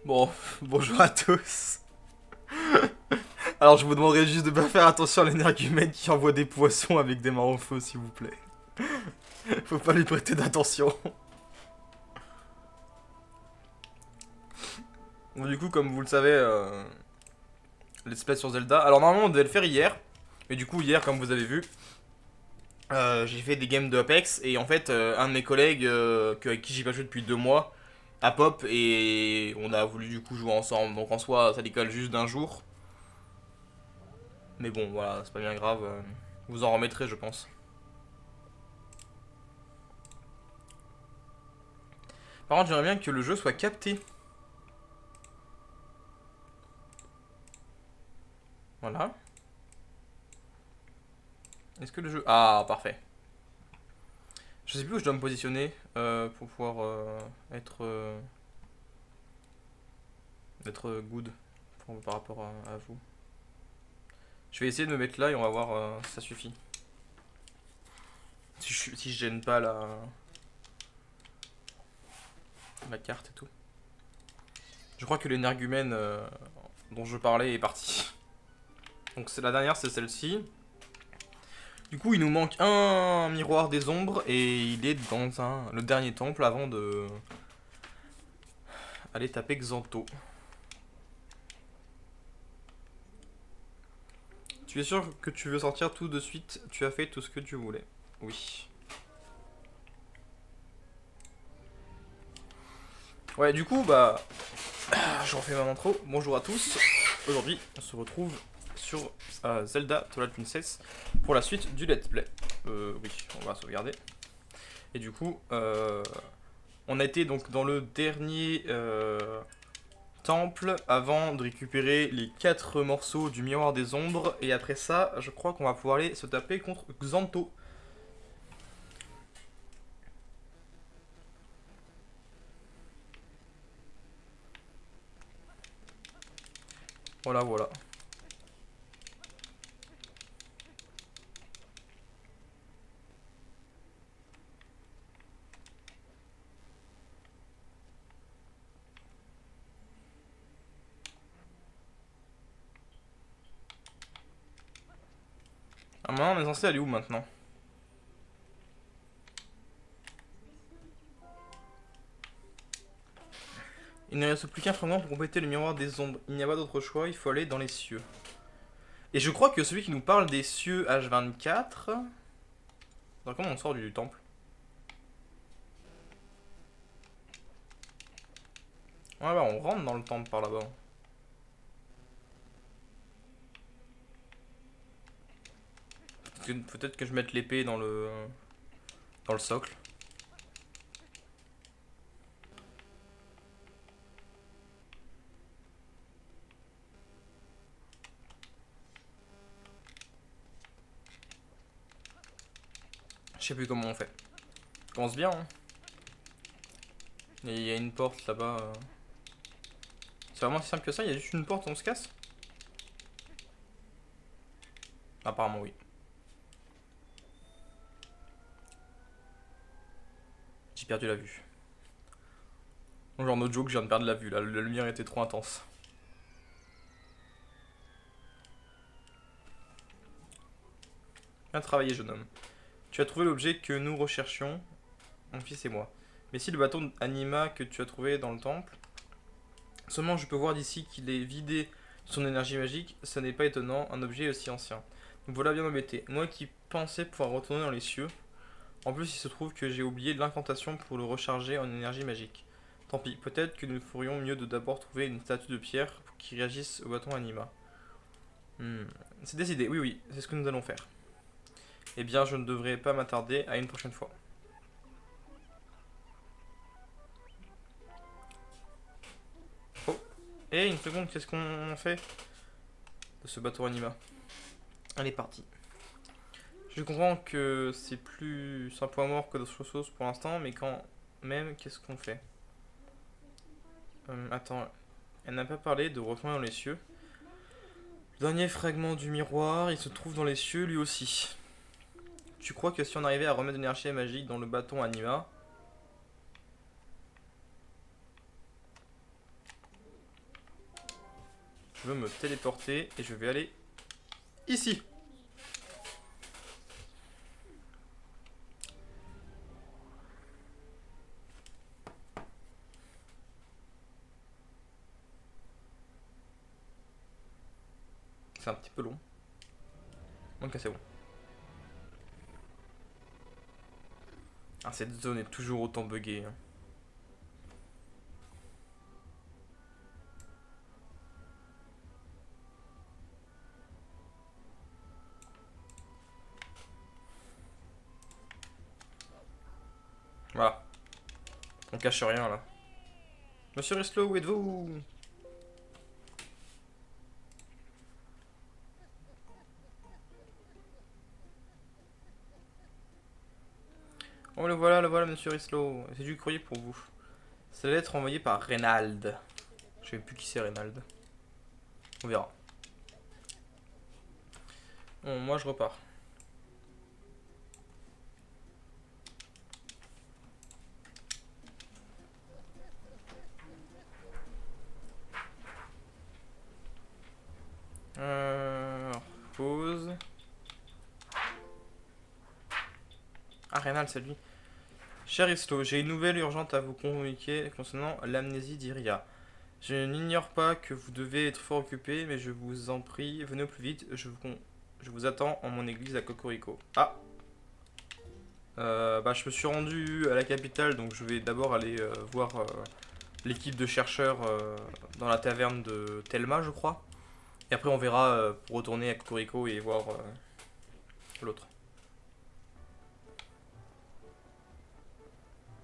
Bon, bonjour à tous. Alors je vous demanderai juste de bien faire attention à l'énergumène qui envoie des poissons avec des mains au feu, s'il vous plaît. Faut pas lui prêter d'attention. Bon, du coup, comme vous le savez, let's play sur Zelda. Alors normalement on devait le faire hier. Mais du coup hier, comme vous avez vu, j'ai fait des games de Apex. Et en fait, un de mes collègues, avec qui j'ai pas joué depuis 2 mois, a pop et on a voulu du coup jouer ensemble. Donc en soi, ça décolle juste d'un jour. Mais bon, voilà, c'est pas bien grave. Vous en remettrez, je pense. Par contre, j'aimerais bien que le jeu soit capté. Voilà. Est-ce que le jeu... Ah, parfait. Je sais plus où je dois me positionner pour pouvoir être good par rapport à vous. Je vais essayer de me mettre là et on va voir si ça suffit. Si je gêne pas la carte et tout. Je crois que l'énergumène dont je parlais est parti. Donc c'est la dernière, c'est celle-ci. Du coup, il nous manque un miroir des ombres et il est dans le dernier temple avant de aller taper Xanto. Tu es sûr que tu veux sortir tout de suite? Tu as fait tout ce que tu voulais. Oui. Ouais, du coup, bah, je refais ma intro. Bonjour à tous. Aujourd'hui, on se retrouve sur Zelda Twilight Princess pour la suite du let's play. Oui, on va sauvegarder. Et du coup, on a été donc dans le dernier temple avant de récupérer les 4 morceaux du miroir des ombres. Et après ça, je crois qu'on va pouvoir aller se taper contre Xanto. Voilà, voilà. Ah, maintenant, on est censé aller où maintenant? Il ne reste plus qu'un fragment pour compléter le miroir des ombres. Il n'y a pas d'autre choix, il faut aller dans les cieux. Et je crois que celui qui nous parle des cieux H24... Alors, comment on sort du temple? Ouais, bah on rentre dans le temple par là-bas. Peut-être que je mette l'épée dans le socle. Je sais plus comment on fait. On commence bien, hein. Il y a une porte là-bas. C'est vraiment si simple que ça, il y a juste une porte, on se casse? Apparemment oui. J'ai perdu la vue. Genre no joke, je viens de perdre la vue là, la lumière était trop intense. Bien travaillé jeune homme. Tu as trouvé l'objet que nous recherchions, mon fils et moi. Mais si le bâton anima que tu as trouvé dans le temple, seulement je peux voir d'ici qu'il est vidé de son énergie magique, ça n'est pas étonnant, un objet aussi ancien. Donc voilà bien embêté. Moi qui pensais pouvoir retourner dans les cieux, en plus il se trouve que j'ai oublié l'incantation pour le recharger en énergie magique. Tant pis, peut-être que nous ferions mieux de d'abord trouver une statue de pierre pour qui réagisse au bâton anima. C'est décidé, oui oui, c'est ce que nous allons faire. Eh bien je ne devrais pas m'attarder à une prochaine fois. Oh, et une seconde, qu'est-ce qu'on fait de ce bateau anima? Allez, parti. Je comprends que c'est plus un point mort que d'autres choses pour l'instant, mais quand même, qu'est-ce qu'on fait? Attends, elle n'a pas parlé de retourner dans les cieux. Le dernier fragment du miroir, il se trouve dans les cieux lui aussi. Tu crois que si on arrivait à remettre de l'énergie magique dans le bâton anima... Je veux me téléporter et je vais aller ici. C'est un petit peu long. Donc c'est bon. Ah, cette zone est toujours autant buggée. Hein. Voilà. On cache rien là. Monsieur Rislow, où êtes-vous? Oh, le voilà, monsieur Rislow. C'est du courrier pour vous. C'est la lettre envoyée par Reynald. Je sais plus qui c'est Reynald. On verra. Bon, moi je repars. Pause. Ah, Reynald, c'est lui. Cher Islo, j'ai une nouvelle urgente à vous communiquer concernant l'amnésie d'Iria. Je n'ignore pas que vous devez être fort occupé, mais je vous en prie, venez au plus vite, je vous attends en mon église à Cocorico. Ah, bah je me suis rendu à la capitale, donc je vais d'abord aller voir l'équipe de chercheurs dans la taverne de Thelma, je crois. Et après on verra pour retourner à Cocorico et voir l'autre.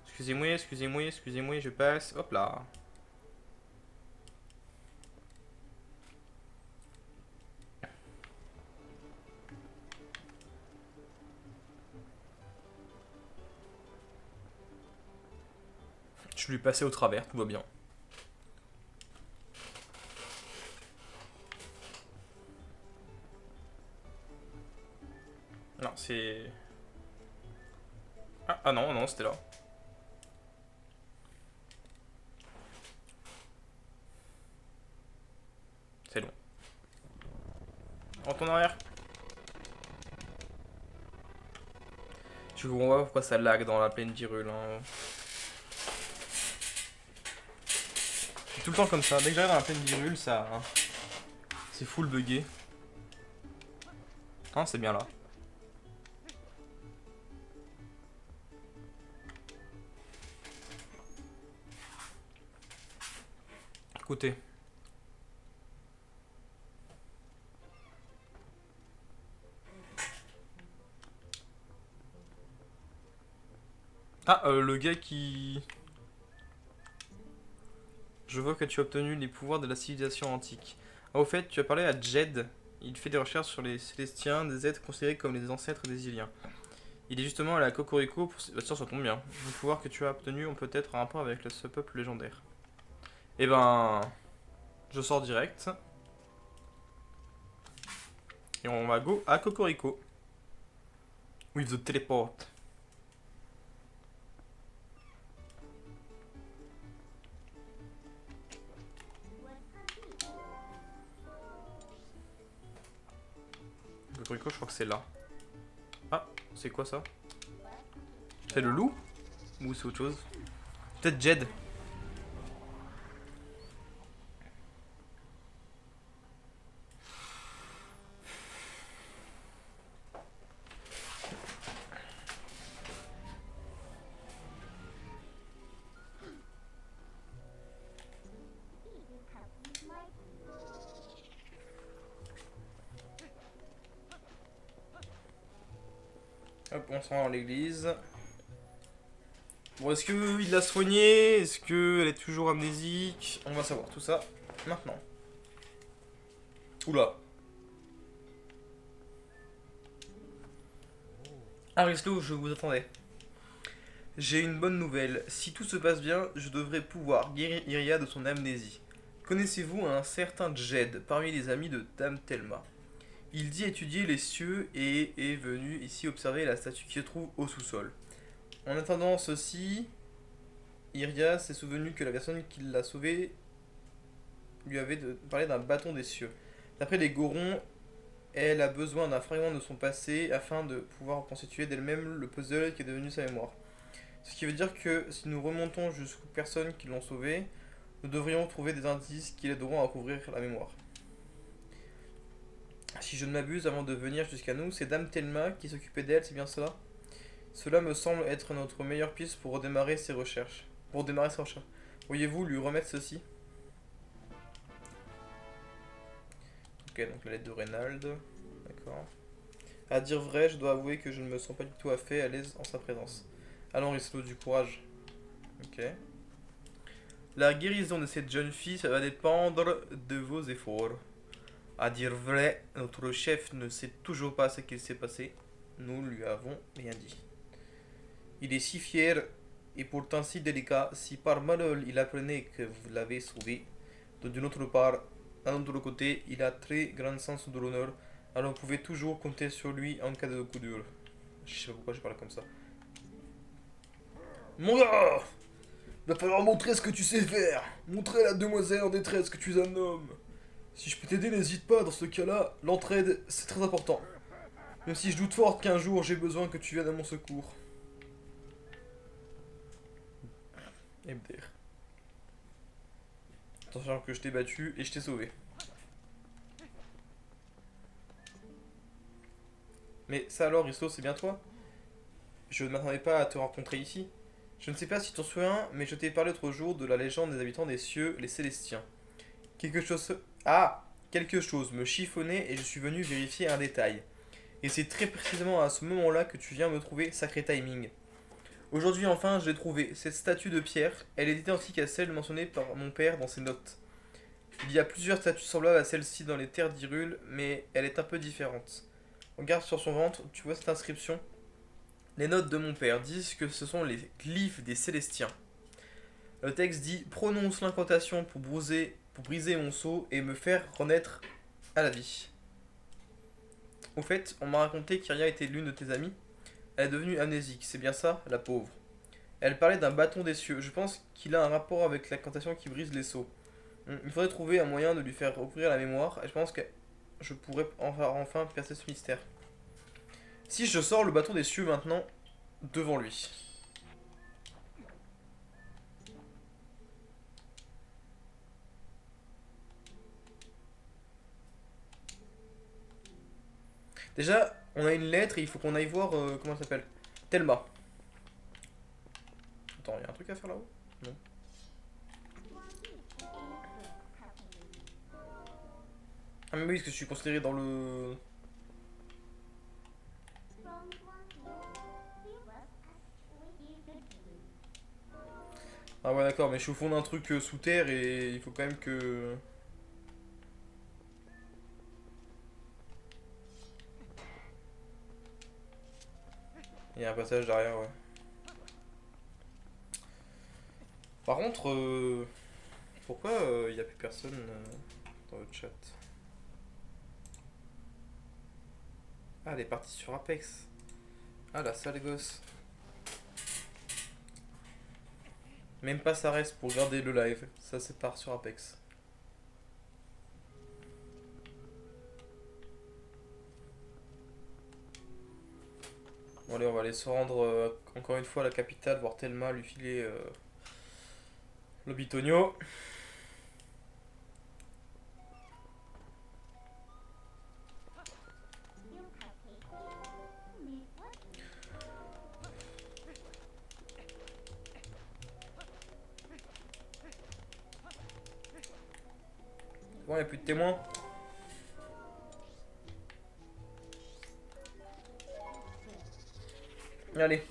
Excusez-moi, je passe. Hop là. Je lui ai passé au travers, tout va bien. Non, c'est... Ah, non, non, c'était là. C'est long. Retourne en arrière. Tu comprends pas pourquoi ça lag dans la plaine d'Hyrule. Hein. C'est tout le temps comme ça. Dès que j'arrive dans la plaine d'Hyrule, ça... C'est full buggé. Non, c'est bien là. Écoutez. Ah, le gars qui... Je vois que tu as obtenu les pouvoirs de la civilisation antique. Ah, au fait, tu as parlé à Jed. Il fait des recherches sur les Célestiens, des êtres considérés comme les ancêtres des Iliens. Il est justement à la Cocorico pour... Bah, ça tombe bien. Les pouvoirs que tu as obtenus ont peut-être un rapport avec ce peuple légendaire. Eh ben... Je sors direct. Et on va go à Cocorico. With the teleport. Cocorico, je crois que c'est là. Ah, c'est quoi ça? C'est le loup? Ou c'est autre chose? Peut-être Jed. Hop, on se rend dans l'église. Bon, est-ce qu'il l'a soignée? Est-ce qu'elle est toujours amnésique? On va savoir tout ça maintenant. Oula. Arislo, je vous attendais. J'ai une bonne nouvelle. Si tout se passe bien, je devrais pouvoir guérir Iria de son amnésie. Connaissez-vous un certain Jed parmi les amis de Dame Thelma? Il dit étudier les cieux et est venu ici observer la statue qui se trouve au sous-sol. En attendant ceci, Iria s'est souvenu que la personne qui l'a sauvée lui avait parlé d'un bâton des cieux. D'après les Gorons, elle a besoin d'un fragment de son passé afin de pouvoir constituer d'elle-même le puzzle qui est devenu sa mémoire. Ce qui veut dire que si nous remontons jusqu'aux personnes qui l'ont sauvée, nous devrions trouver des indices qui l'aideront à recouvrir la mémoire. Si je ne m'abuse, avant de venir jusqu'à nous, c'est Dame Thelma qui s'occupait d'elle, c'est bien cela? Cela me semble être notre meilleure piste pour redémarrer ses recherches. Pour démarrer ses recherches. Pourriez-vous lui remettre ceci? Ok, donc la lettre de Reynald. D'accord. À dire vrai, je dois avouer que je ne me sens pas du tout à l'aise en sa présence. Allons, Risto, du courage. Ok. La guérison de cette jeune fille, ça va dépendre de vos efforts. À dire vrai, notre chef ne sait toujours pas ce qu'il s'est passé. Nous lui avons rien dit. Il est si fier et pourtant si délicat. Si par malheur il apprenait que vous l'avez sauvé, d'une autre part, d'un autre côté, il a très grand sens de l'honneur. Alors vous pouvez toujours compter sur lui en cas de coup dur. Je sais pas pourquoi je parle comme ça. Mon gars! Il va falloir montrer ce que tu sais faire. Montrer à la demoiselle en détresse que tu es un homme. Si je peux t'aider, n'hésite pas. Dans ce cas-là, l'entraide, c'est très important. Même si je doute fort qu'un jour j'ai besoin que tu viennes à mon secours. MDR. Attention que je t'ai battu et je t'ai sauvé. Mais ça alors, Risto, c'est bien toi? Je ne m'attendais pas à te rencontrer ici. Je ne sais pas si tu t'en souviens, mais je t'ai parlé l'autre jour de la légende des habitants des cieux, les Célestiens. Quelque chose... Ah! Quelque chose me chiffonnait et je suis venu vérifier un détail. Et c'est très précisément à ce moment-là que tu viens me trouver, sacré timing. Aujourd'hui enfin, je l'ai trouvée. Cette statue de pierre, elle est identique à celle mentionnée par mon père dans ses notes. Il y a plusieurs statues semblables à celle-ci dans les terres d'Hyrule, mais elle est un peu différente. Regarde sur son ventre, tu vois cette inscription? Les notes de mon père disent que ce sont les glyphes des Célestiens. Le texte dit: prononce l'incantation pour briser mon sceau et me faire renaître à la vie. Au fait, on m'a raconté qu'Iria était l'une de tes amies. Elle est devenue amnésique, c'est bien ça, la pauvre. Elle parlait d'un bâton des cieux. Je pense qu'il a un rapport avec l'incantation qui brise les sceaux. Il faudrait trouver un moyen de lui faire ouvrir la mémoire et je pense que je pourrais enfin percer ce mystère. Si je sors le bâton des cieux maintenant devant lui. Déjà, on a une lettre et il faut qu'on aille voir comment elle s'appelle. Thelma. Attends, il y a un truc à faire là-haut? Non. Ah mais oui, parce que je suis considéré dans le... Ah ouais d'accord, mais je suis au fond d'un truc sous terre et il faut quand même que... Il y a un passage derrière, ouais. Par contre, pourquoi il n'y a plus personne dans le chat? Ah, elle est partie sur Apex. Ah, la sale gosse. Même pas ça reste pour garder le live. Ça c'est part sur Apex. Bon allez, on va aller se rendre encore une fois à la capitale, voir Thelma lui filer le bitonio. Bon, il n'y a plus de témoins. Allez.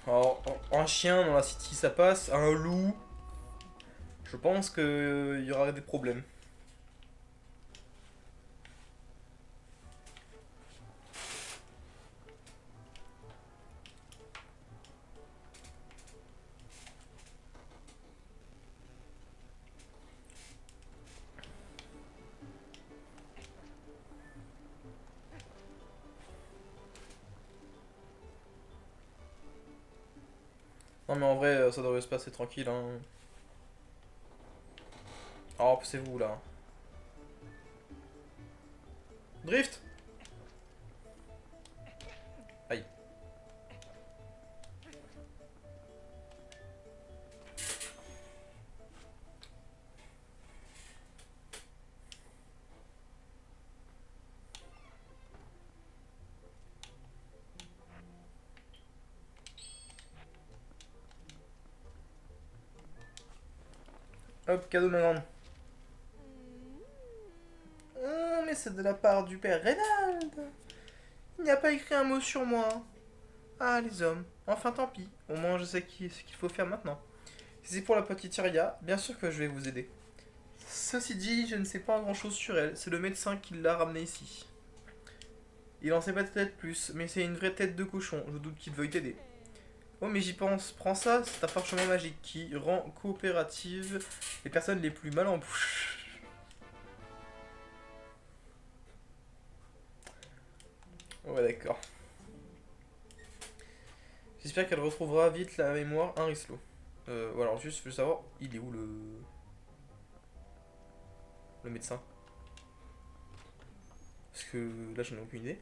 Alors, un chien dans la city ça passe, un loup, je pense qu'il y aura des problèmes. Non mais en vrai, ça devrait se passer tranquille, hein. Oh, c'est vous là. Drift. Aïe. Hop, cadeau de ma grande. Oh, mais c'est de la part du père Reynald. Il n'y a pas écrit un mot sur moi. Ah, les hommes. Enfin, tant pis. Au moins, je sais ce qu'il faut faire maintenant. Si c'est pour la petite Iria, bien sûr que je vais vous aider. Ceci dit, je ne sais pas grand-chose sur elle. C'est le médecin qui l'a ramenée ici. Il en sait peut-être plus, mais c'est une vraie tête de cochon. Je doute qu'il veuille t'aider. Oh, mais j'y pense. Prends ça, c'est un parchemin magique qui rend coopérative les personnes les plus mal en bouche. Ouais, d'accord. J'espère qu'elle retrouvera vite la mémoire un Rislo. Voilà, alors juste, je veux savoir, il est où le médecin? Parce que là, j'en ai aucune idée.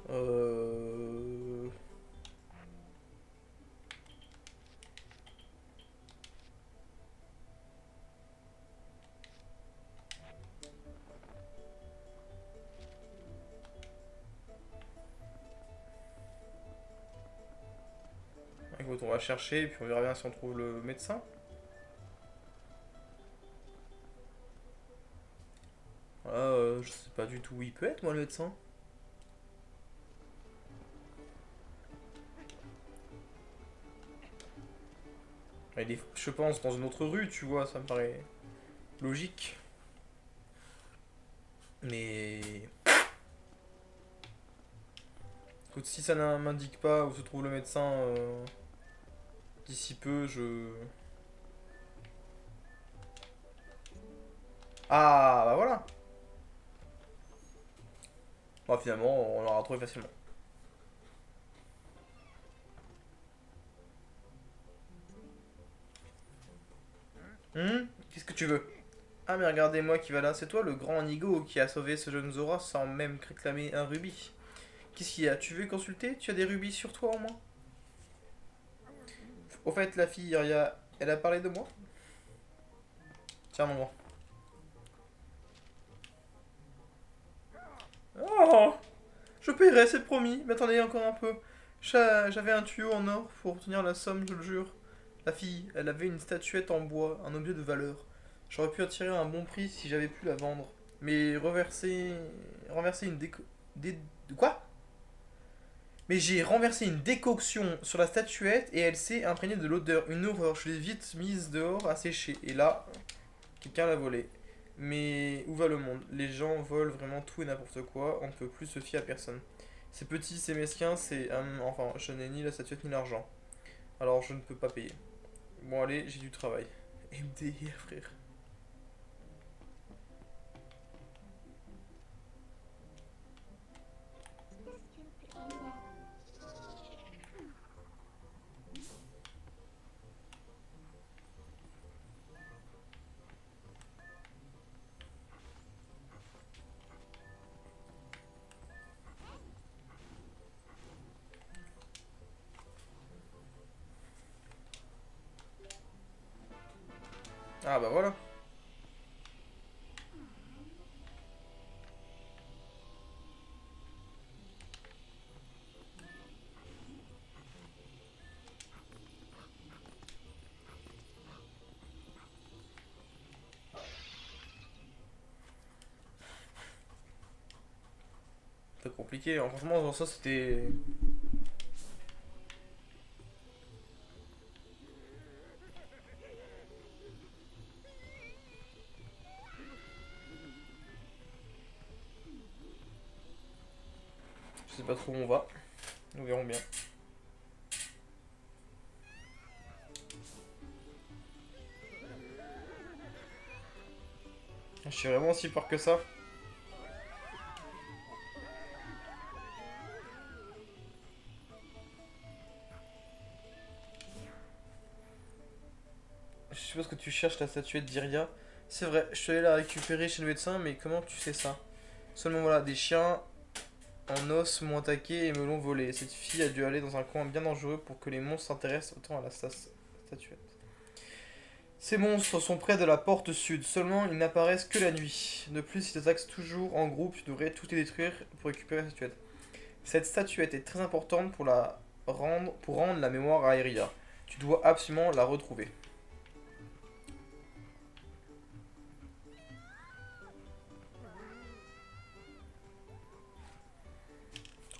Euh... Écoute, on va chercher et puis on verra bien si on trouve le médecin. Voilà, je sais pas du tout où il peut être, moi, le médecin. Il est, je pense, dans une autre rue, tu vois, ça me paraît logique. Mais... Écoute, si ça ne m'indique pas où se trouve le médecin d'ici peu, je... Ah, bah voilà. Bah finalement, on l'aura trouvé facilement. Qu'est-ce que tu veux? Ah mais regardez-moi qui va là, c'est toi le grand Nigo qui a sauvé ce jeune Zora sans même réclamer un rubis. Qu'est-ce qu'il y a? Tu veux consulter? Tu as des rubis sur toi au moins? Au fait, la fille Iria, elle a parlé de moi? Tiens mon grand. Oh! Je paierai, c'est promis, mais attendez encore un peu. J'avais un tuyau en or pour obtenir la somme, je le jure. La fille, elle avait une statuette en bois, un objet de valeur. J'aurais pu attirer un bon prix si j'avais pu la vendre. Mais renverser une déco... De quoi? Mais j'ai renversé une décoction sur la statuette et elle s'est imprégnée de l'odeur. Une horreur. Je l'ai vite mise dehors à sécher. Et là, quelqu'un l'a volée. Mais où va le monde? Les gens volent vraiment tout et n'importe quoi. On ne peut plus se fier à personne. C'est petit, c'est mesquin, c'est... enfin, je n'ai ni la statuette ni l'argent. Alors je ne peux pas payer. Bon allez, j'ai du travail. MDR frère. Ah bah voilà. C'est compliqué, hein. Franchement, dans ça c'était... sais pas trop où on va. Nous verrons bien. Je suis vraiment si fort que ça. Je suppose que tu cherches la statuette d'Iria. C'est vrai, je suis allé la récupérer chez le médecin, mais comment tu sais ça? Seulement voilà, des chiens en os m'ont attaqué et me l'ont volé. Cette fille a dû aller dans un coin bien dangereux pour que les monstres s'intéressent autant à la statuette. Ces monstres sont près de la porte sud, seulement ils n'apparaissent que la nuit. De plus, ils attaquent toujours en groupe, tu devrais tout les détruire pour récupérer la statuette. Cette statuette est très importante pour rendre la mémoire à Iria. Tu dois absolument la retrouver.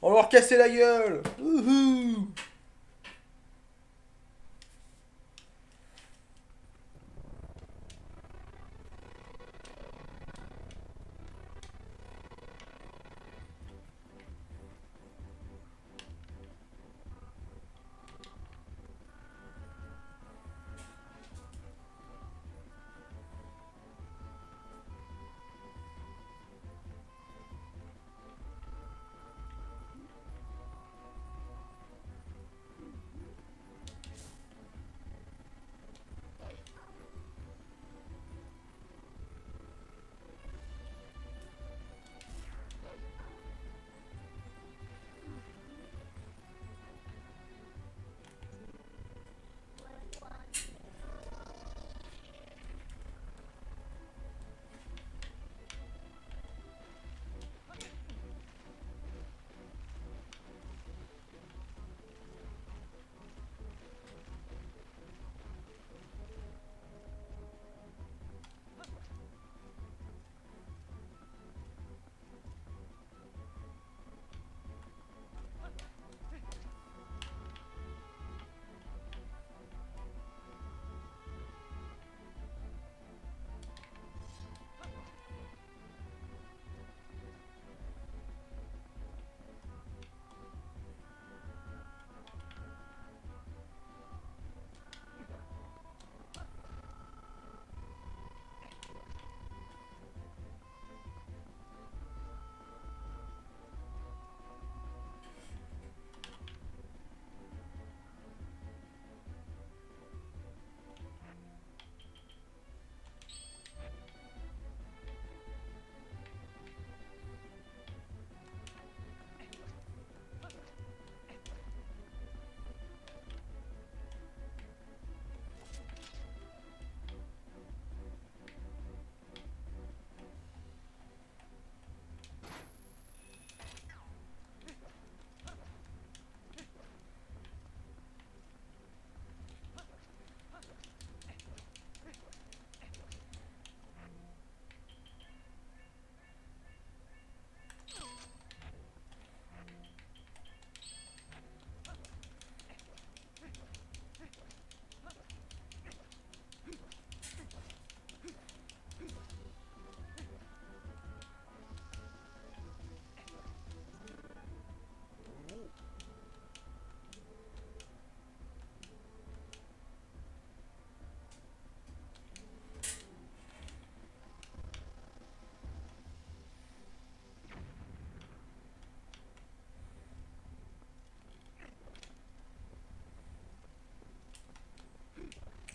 On va leur casser la gueule. Wouhou.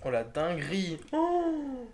Oh la dinguerie. Oh.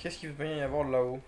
Qu'est-ce qu'il peut bien y avoir là-haut?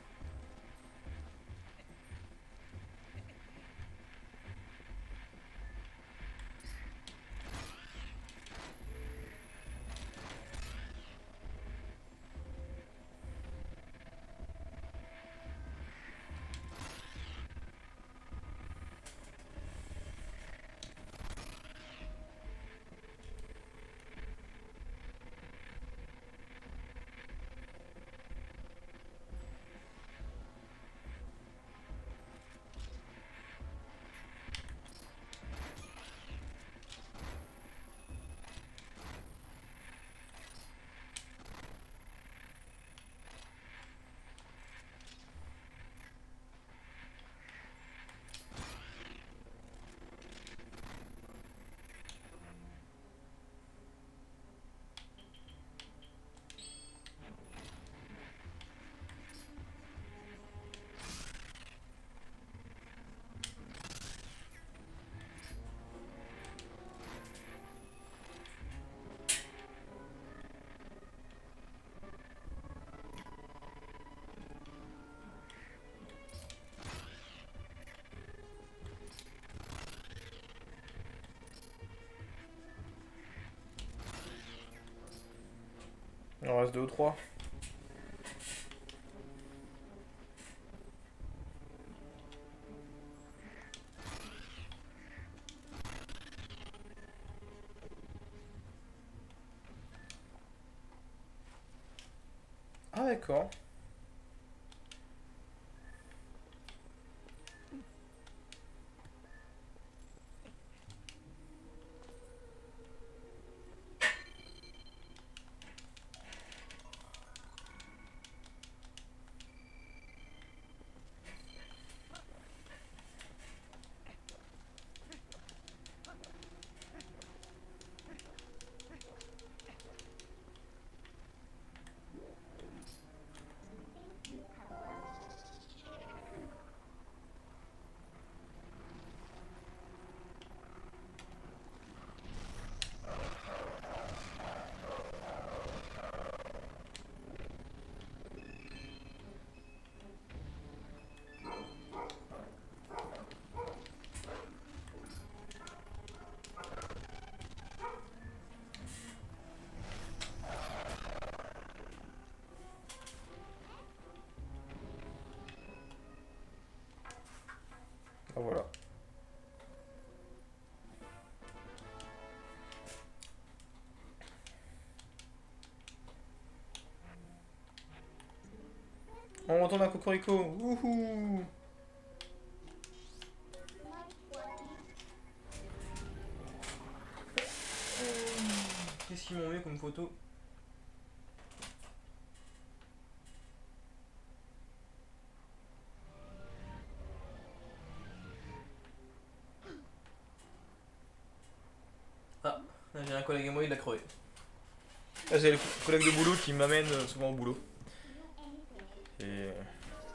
Il en reste deux ou trois. Ah d'accord. Ah, voilà. On retourne à Cocorico. Wouhou! Qu'est-ce qu'ils m'ont mis comme photo? Ah, j'ai un collègue à moi, il l'a crevé. Ah, j'ai le collègue de boulot qui m'amène souvent au boulot. Et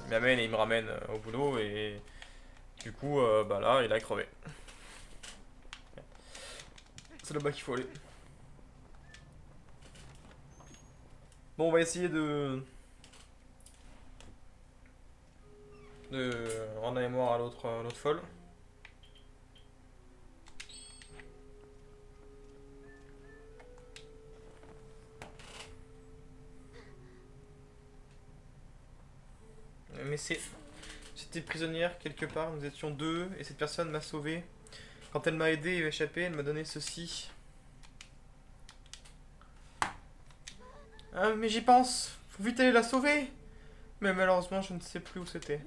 il m'amène et il me ramène au boulot et du coup, bah là, il a crevé. C'est là-bas qu'il faut aller. Bon, on va essayer de rendre la mémoire à l'autre folle. Mais j'étais prisonnière quelque part, nous étions deux et cette personne m'a sauvé. Quand elle m'a aidé et échappé, elle m'a donné ceci. Ah, mais j'y pense, faut vite aller la sauver. Mais malheureusement, je ne sais plus où c'était.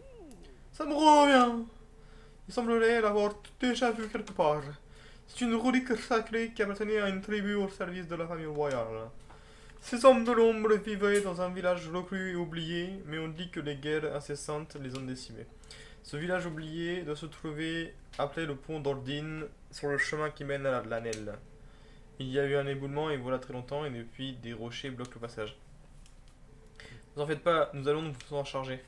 Ça me revient. Il semblerait l'avoir déjà vu quelque part. C'est une relique sacrée qui appartenait à une tribu au service de la famille royale. Ces hommes de l'ombre vivaient dans un village reclus et oublié, mais on dit que les guerres incessantes les ont décimés. Ce village oublié doit se trouver appelé le pont d'Ordine, sur le chemin qui mène à l'Anel. Il y a eu un éboulement et voilà très longtemps, et depuis des rochers bloquent le passage. Ne vous en faites pas, nous allons nous en charger.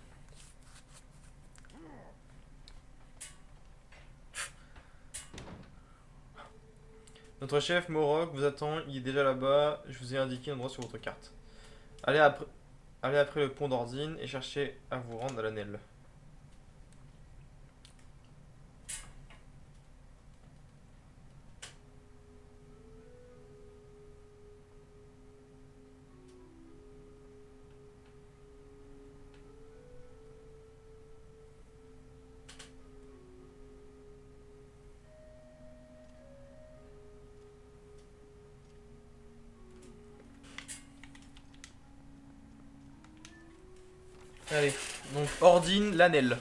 Notre chef Morok vous attend, il est déjà là-bas, je vous ai indiqué un endroit sur votre carte. Allez, Allez après le pont d'Ordine et cherchez à vous rendre à l'Anel. Allez, donc Ordine, l'Anel.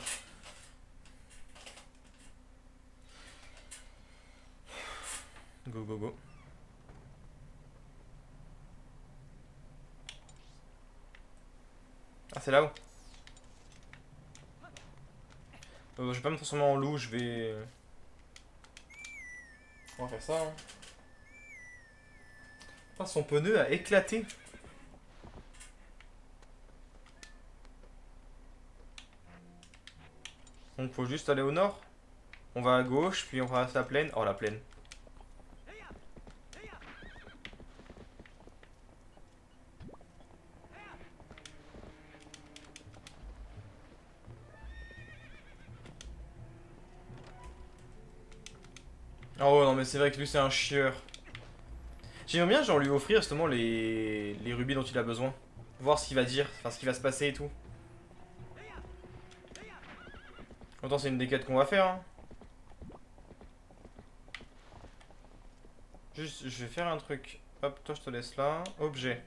Go, go, go. Ah, c'est là-haut. Je vais pas me transformer en loup, je vais... On va faire ça, hein. Ah, son pneu a éclaté. Donc faut juste aller au nord. On va à gauche, puis on va à la plaine. Oh, la plaine. Oh non, mais c'est vrai que lui c'est un chieur. J'aimerais bien genre lui offrir justement les rubis dont il a besoin. Voir ce qu'il va dire, enfin ce qui va se passer et tout. Autant c'est une des quêtes qu'on va faire, hein. Juste, je vais faire un truc. Hop, toi je te laisse là. Objet.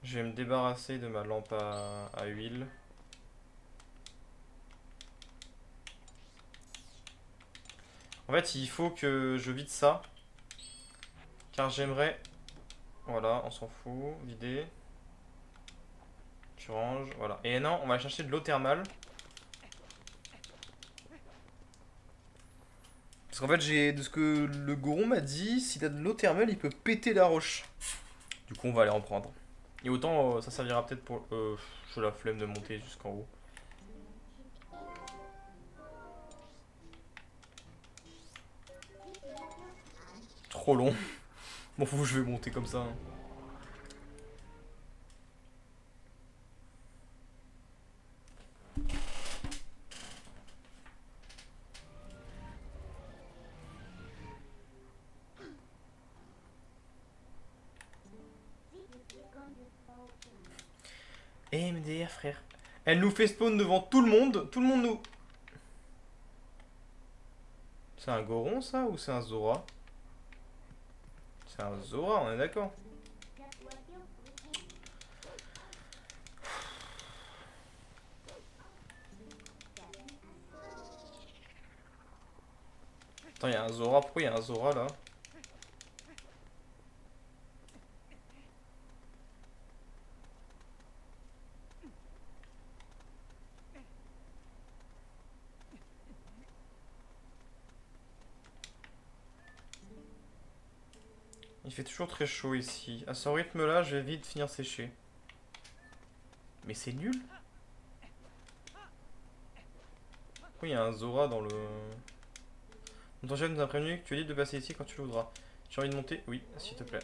Je vais me débarrasser de ma lampe à huile. En fait, il faut que je vide ça. Car j'aimerais... Voilà, on s'en fout. Vider. Tu ranges, voilà. Et non, on va chercher de l'eau thermale. Parce qu'en fait, j'ai de ce que le Goron m'a dit, si t'as de l'eau thermale, il peut péter la roche. Du coup, on va aller en prendre. Et autant, ça servira peut-être pour... j'ai la flemme de monter jusqu'en haut. Trop long. Bon, faut que je vais monter comme ça, hein. Eh, MDR, frère. Elle nous fait spawn devant tout le monde. Tout le monde nous... C'est un Goron, ça, ou c'est un Zora? C'est un Zora, on est d'accord. Attends, il y a un Zora. Pourquoi il y a un Zora, là? Il fait toujours très chaud ici. À ce rythme-là, je vais vite finir sécher. Mais c'est nul. Pourquoi il y a un Zora dans le... Ton chef nous a prévenu que tu es libre de passer ici quand tu le voudras. J'ai envie de monter? Oui, s'il te plaît.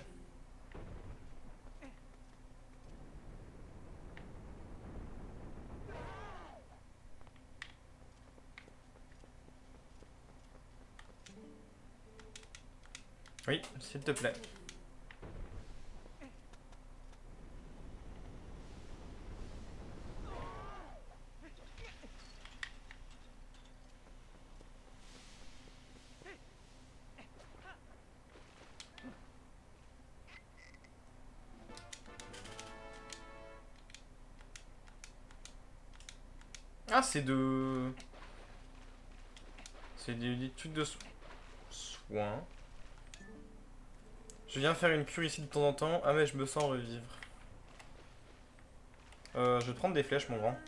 Oui, s'il te plaît. Ah, c'est de... C'est des trucs de soins. Je viens faire une cure ici de temps en temps. Ah mais je me sens revivre. Je vais te prendre des flèches, mon grand.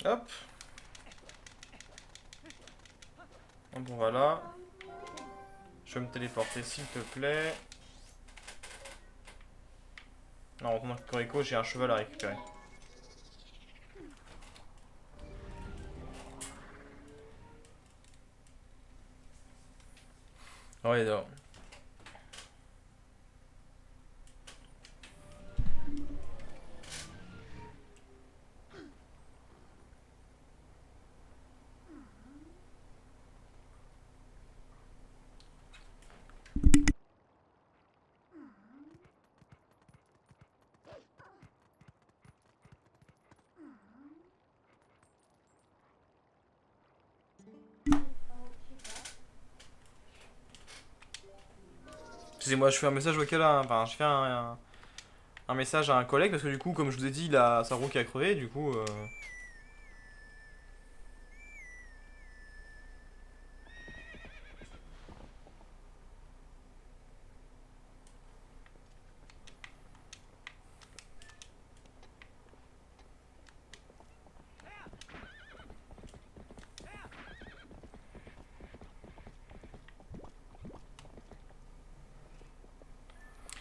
Hop. Bon, voilà. Je vais me téléporter, s'il te plaît. En retournant à Cocorico, j'ai un cheval à récupérer. Ouais, d'accord. Excusez-moi, je fais un message vocal à... Enfin, je fais un message à un collègue parce que du coup, comme je vous ai dit, il a sa roue qui a crevé, du coup...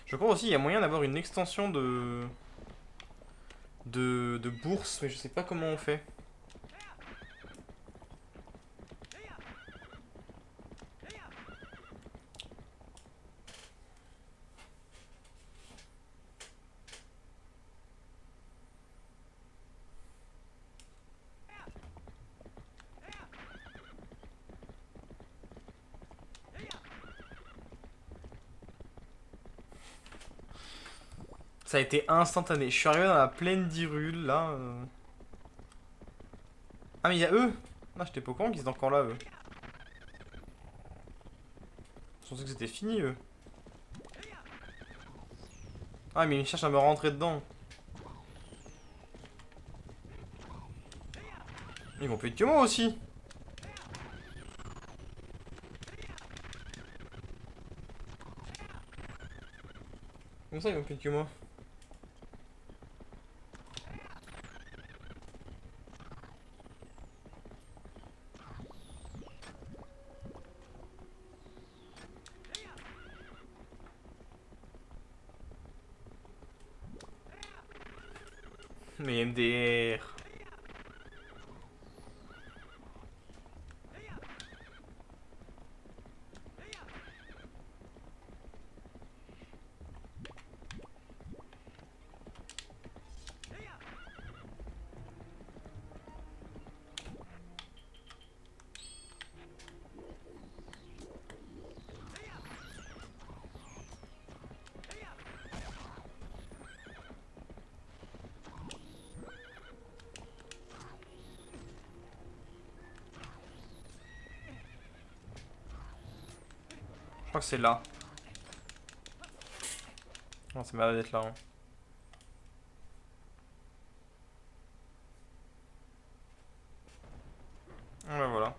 Je crois aussi qu'il y a moyen d'avoir une extension de bourse, mais je sais pas comment on fait. Ça a été instantané. Je suis arrivé dans la plaine d'Hyrule, là. Ah, mais il y a eux. Ah, j'étais pas au courant qu'ils étaient encore là, eux. Je pensais que c'était fini, eux. Ah, mais ils cherchent à me rentrer dedans. Ils vont plus vite que moi aussi. Comment ça, ils vont plus vite que moi? Mais MDR. Je crois que c'est là. Non, c'est malade d'être là. Hein. Ouais, voilà.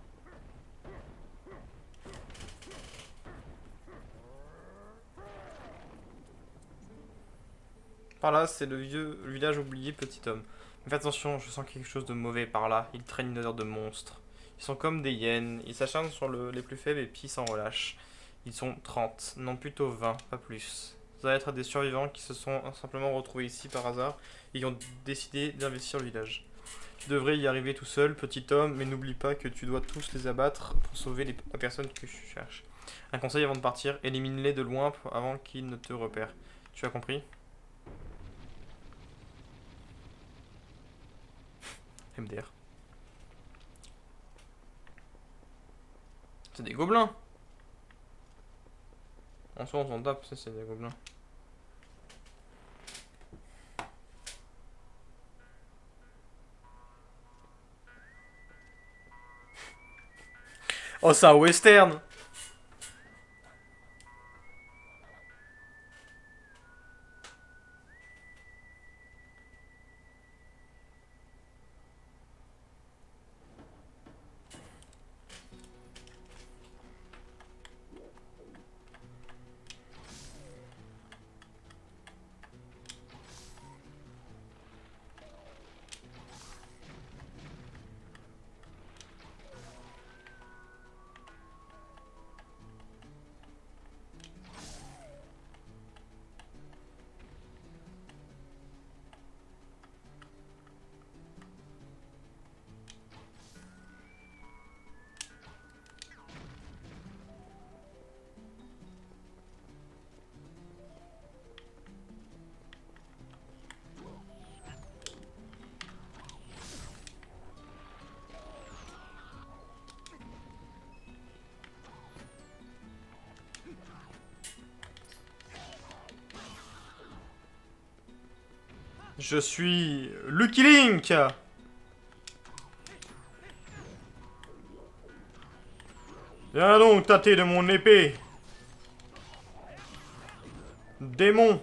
Par là, c'est le vieux le village oublié, petit homme. Mais fais attention, je sens quelque chose de mauvais par là. Il traîne une odeur de monstre. Ils sont comme des hyènes. Ils s'acharnent sur les plus faibles et pissent sans relâche. Ils sont 30, non plutôt 20, pas plus. Ça va être des survivants qui se sont simplement retrouvés ici par hasard et qui ont décidé d'investir le village. Tu devrais y arriver tout seul, petit homme, mais n'oublie pas que tu dois tous les abattre pour sauver la personne que tu cherches. Un conseil avant de partir, élimine-les de loin avant qu'ils ne te repèrent. Tu as compris? MDR. C'est des gobelins. En soi, on s'en tape, c'est des gobelins. Oh, c'est un western. Je suis Lucky Link. Viens donc tâter de mon épée. Démon.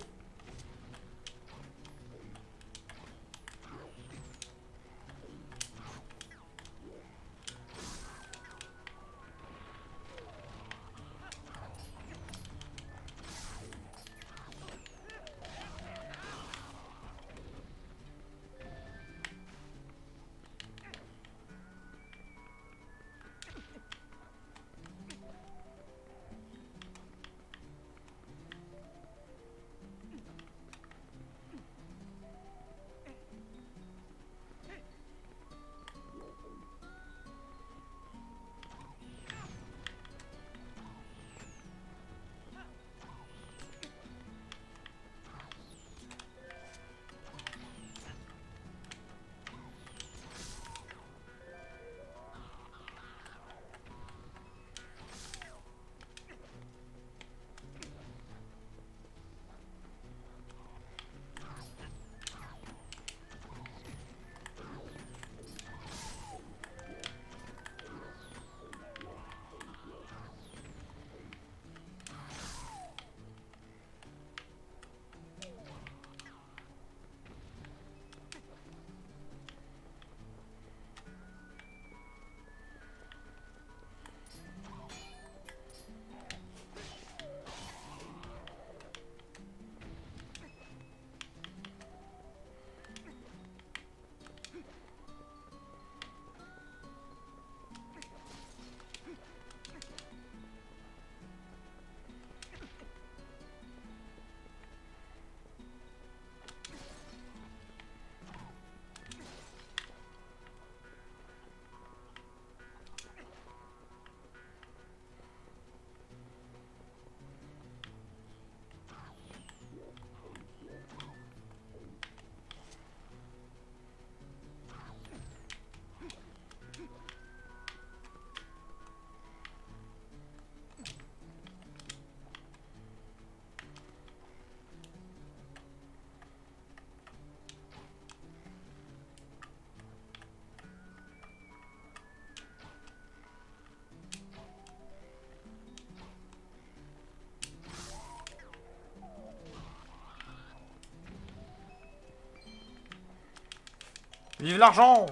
Vive l'argent.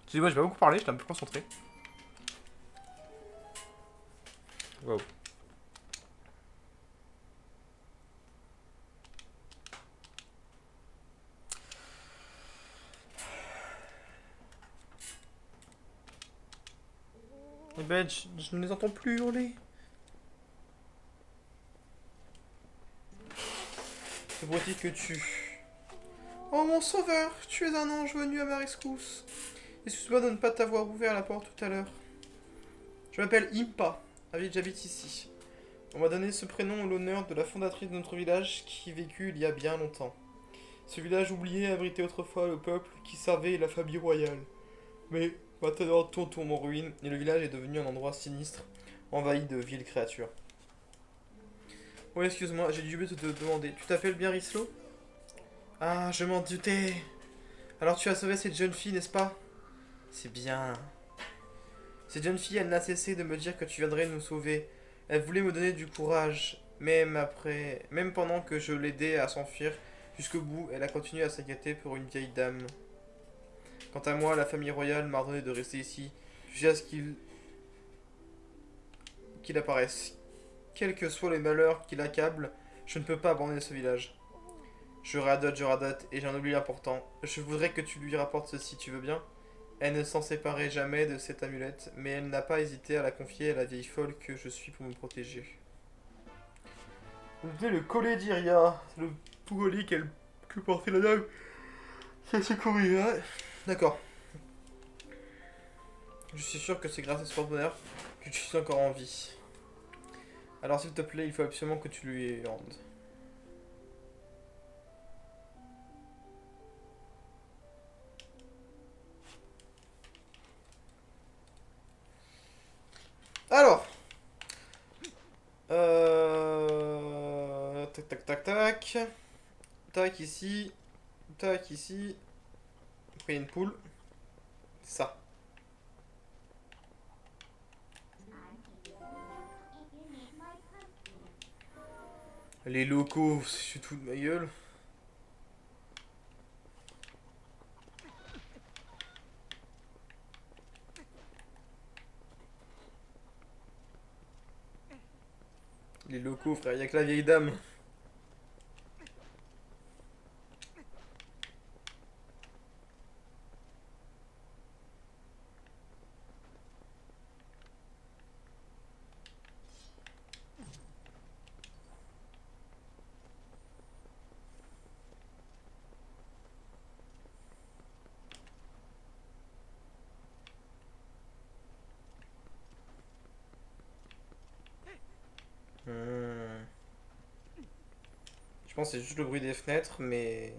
Excusez-moi, j'ai pas beaucoup parlé, j'étais un peu concentré. Wow. Eh ben, je ne les entends plus hurler. Que voit-il que tu... Oh mon sauveur, tu es un ange venu à ma rescousse. Excuse-moi de ne pas t'avoir ouvert la porte tout à l'heure. Je m'appelle Impa, j'habite ici. On m'a donné ce prénom en l'honneur de la fondatrice de notre village qui vécut il y a bien longtemps. Ce village oublié abritait autrefois le peuple qui servait la famille royale. Mais maintenant tout tourne en ruine et le village est devenu un endroit sinistre, envahi de viles créatures. Oui, excuse-moi, j'ai dû oublier de te demander. Tu t'appelles bien Rislo? Ah, je m'en doutais. Alors tu as sauvé cette jeune fille, n'est-ce pas? C'est bien. Cette jeune fille, elle n'a cessé de me dire que tu viendrais nous sauver. Elle voulait me donner du courage, même pendant que je l'aidais à s'enfuir jusqu'au bout, elle a continué à s'inquiéter pour une vieille dame. Quant à moi, la famille royale m'a ordonné de rester ici, jusqu'à ce qu'il apparaisse. Quels que soient les malheurs qui l'accablent, je ne peux pas abandonner ce village. Je radote, et j'en oublie l'important. Je voudrais que tu lui rapportes ceci, tu veux bien? Elle ne s'en séparait jamais de cette amulette, mais elle n'a pas hésité à la confier à la vieille folle que je suis pour me protéger. C'était le collet d'Iria, le collier que portait la dame qui a secouru. Hein. D'accord. Je suis sûr que c'est grâce à ce porte-bonheur que tu suis encore en vie. Alors s'il te plaît, il faut absolument que tu lui rendes. Alors. Tac tac tac tac. Tac ici. Tac, ici. Après, une poule. Ça. Les locaux, c'est tout de ma gueule. Les locaux, frère, y'a que la vieille dame. Hmm. Je pense que c'est juste le bruit des fenêtres, mais...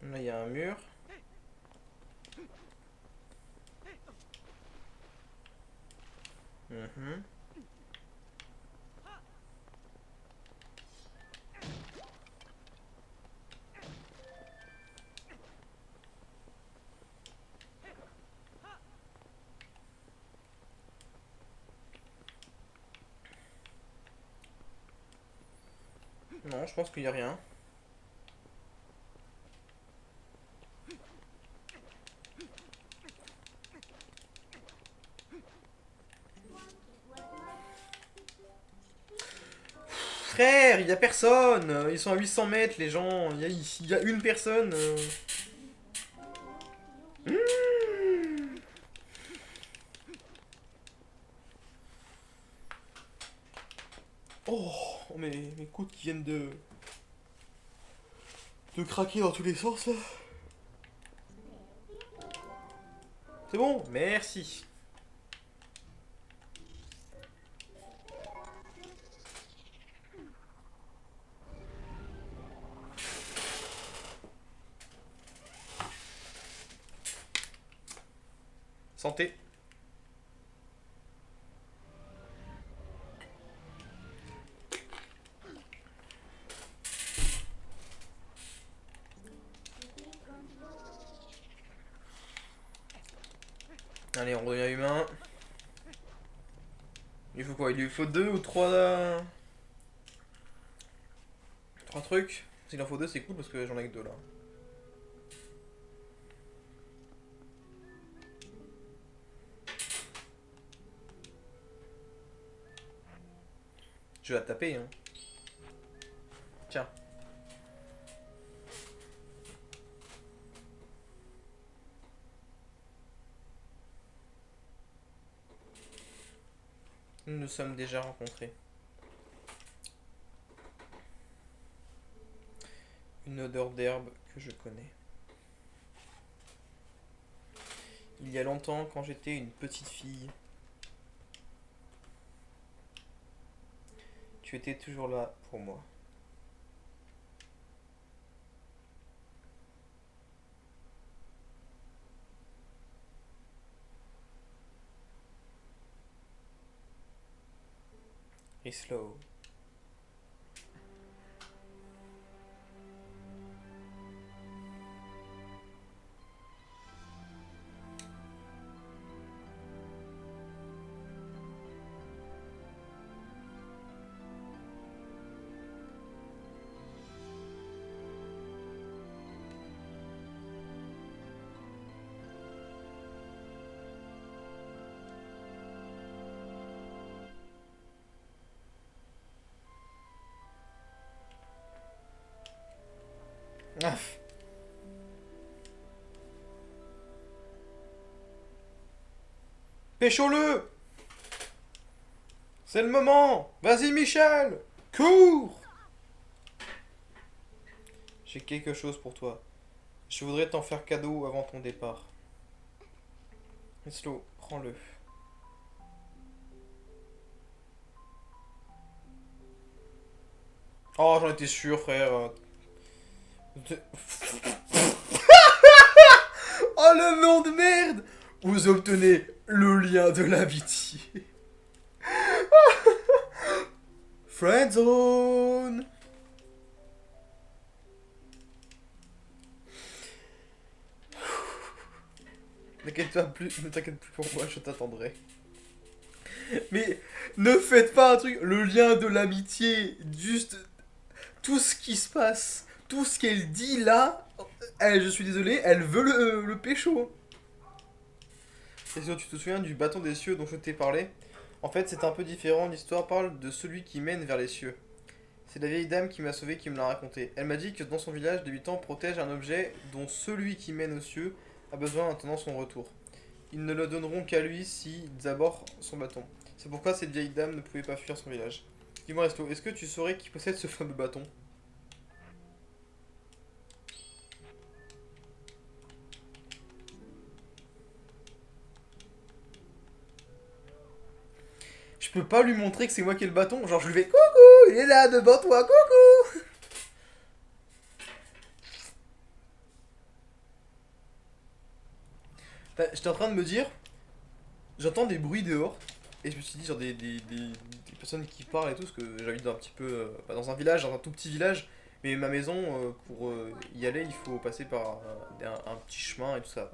Là, il y a un mur. Mhm. Non, je pense qu'il y a rien. Frère, il y a personne. Ils sont à 800 mètres, les gens. Il y a une personne. Hmm. Oh, mes coudes qui viennent de craquer dans tous les sens là. C'est bon, merci. Santé. Allez, on revient humain. Il faut quoi? Il lui faut deux ou trois trucs. S'il en faut deux, c'est cool parce que j'en ai que deux là. Je vais la taper, hein. Tiens. Nous nous sommes déjà rencontrés. Une odeur d'herbe que je connais. Il y a longtemps, quand j'étais une petite fille, tu étais toujours là pour moi. Et slow. Ah. Pécho-le! C'est le moment! Vas-y, Michel! Cours! J'ai quelque chose pour toi. Je voudrais t'en faire cadeau avant ton départ. Slow, prends-le. Oh, j'en étais sûr, frère. Oh, le nom de merde! Vous obtenez le lien de l'amitié. Friendzone! Ne t'inquiète plus pour moi, je t'attendrai. Mais ne faites pas un truc, le lien de l'amitié, juste tout ce qui se passe, tout ce qu'elle dit là, elle, je suis désolé, elle veut le pécho. Et sinon, tu te souviens du bâton des cieux dont je t'ai parlé? En fait, c'est un peu différent, l'histoire parle de celui qui mène vers les cieux. C'est la vieille dame qui m'a sauvé qui me l'a raconté. Elle m'a dit que dans son village, des habitants protègent un objet dont celui qui mène aux cieux a besoin en attendant son retour. Ils ne le donneront qu'à lui s'ils abordent son bâton. C'est pourquoi cette vieille dame ne pouvait pas fuir son village. Dis-moi, Resto, est-ce que tu saurais qui possède ce fameux bâton? Je peux pas lui montrer que c'est moi qui ai le bâton. Genre, je lui fais coucou, il est là devant toi, coucou. J'étais en train de me dire, j'entends des bruits dehors. Et je me suis dit, genre, des personnes qui parlent et tout, parce que j'habite un petit peu. Dans un village, dans un tout petit village. Mais ma maison, pour y aller, il faut passer par un petit chemin et tout ça.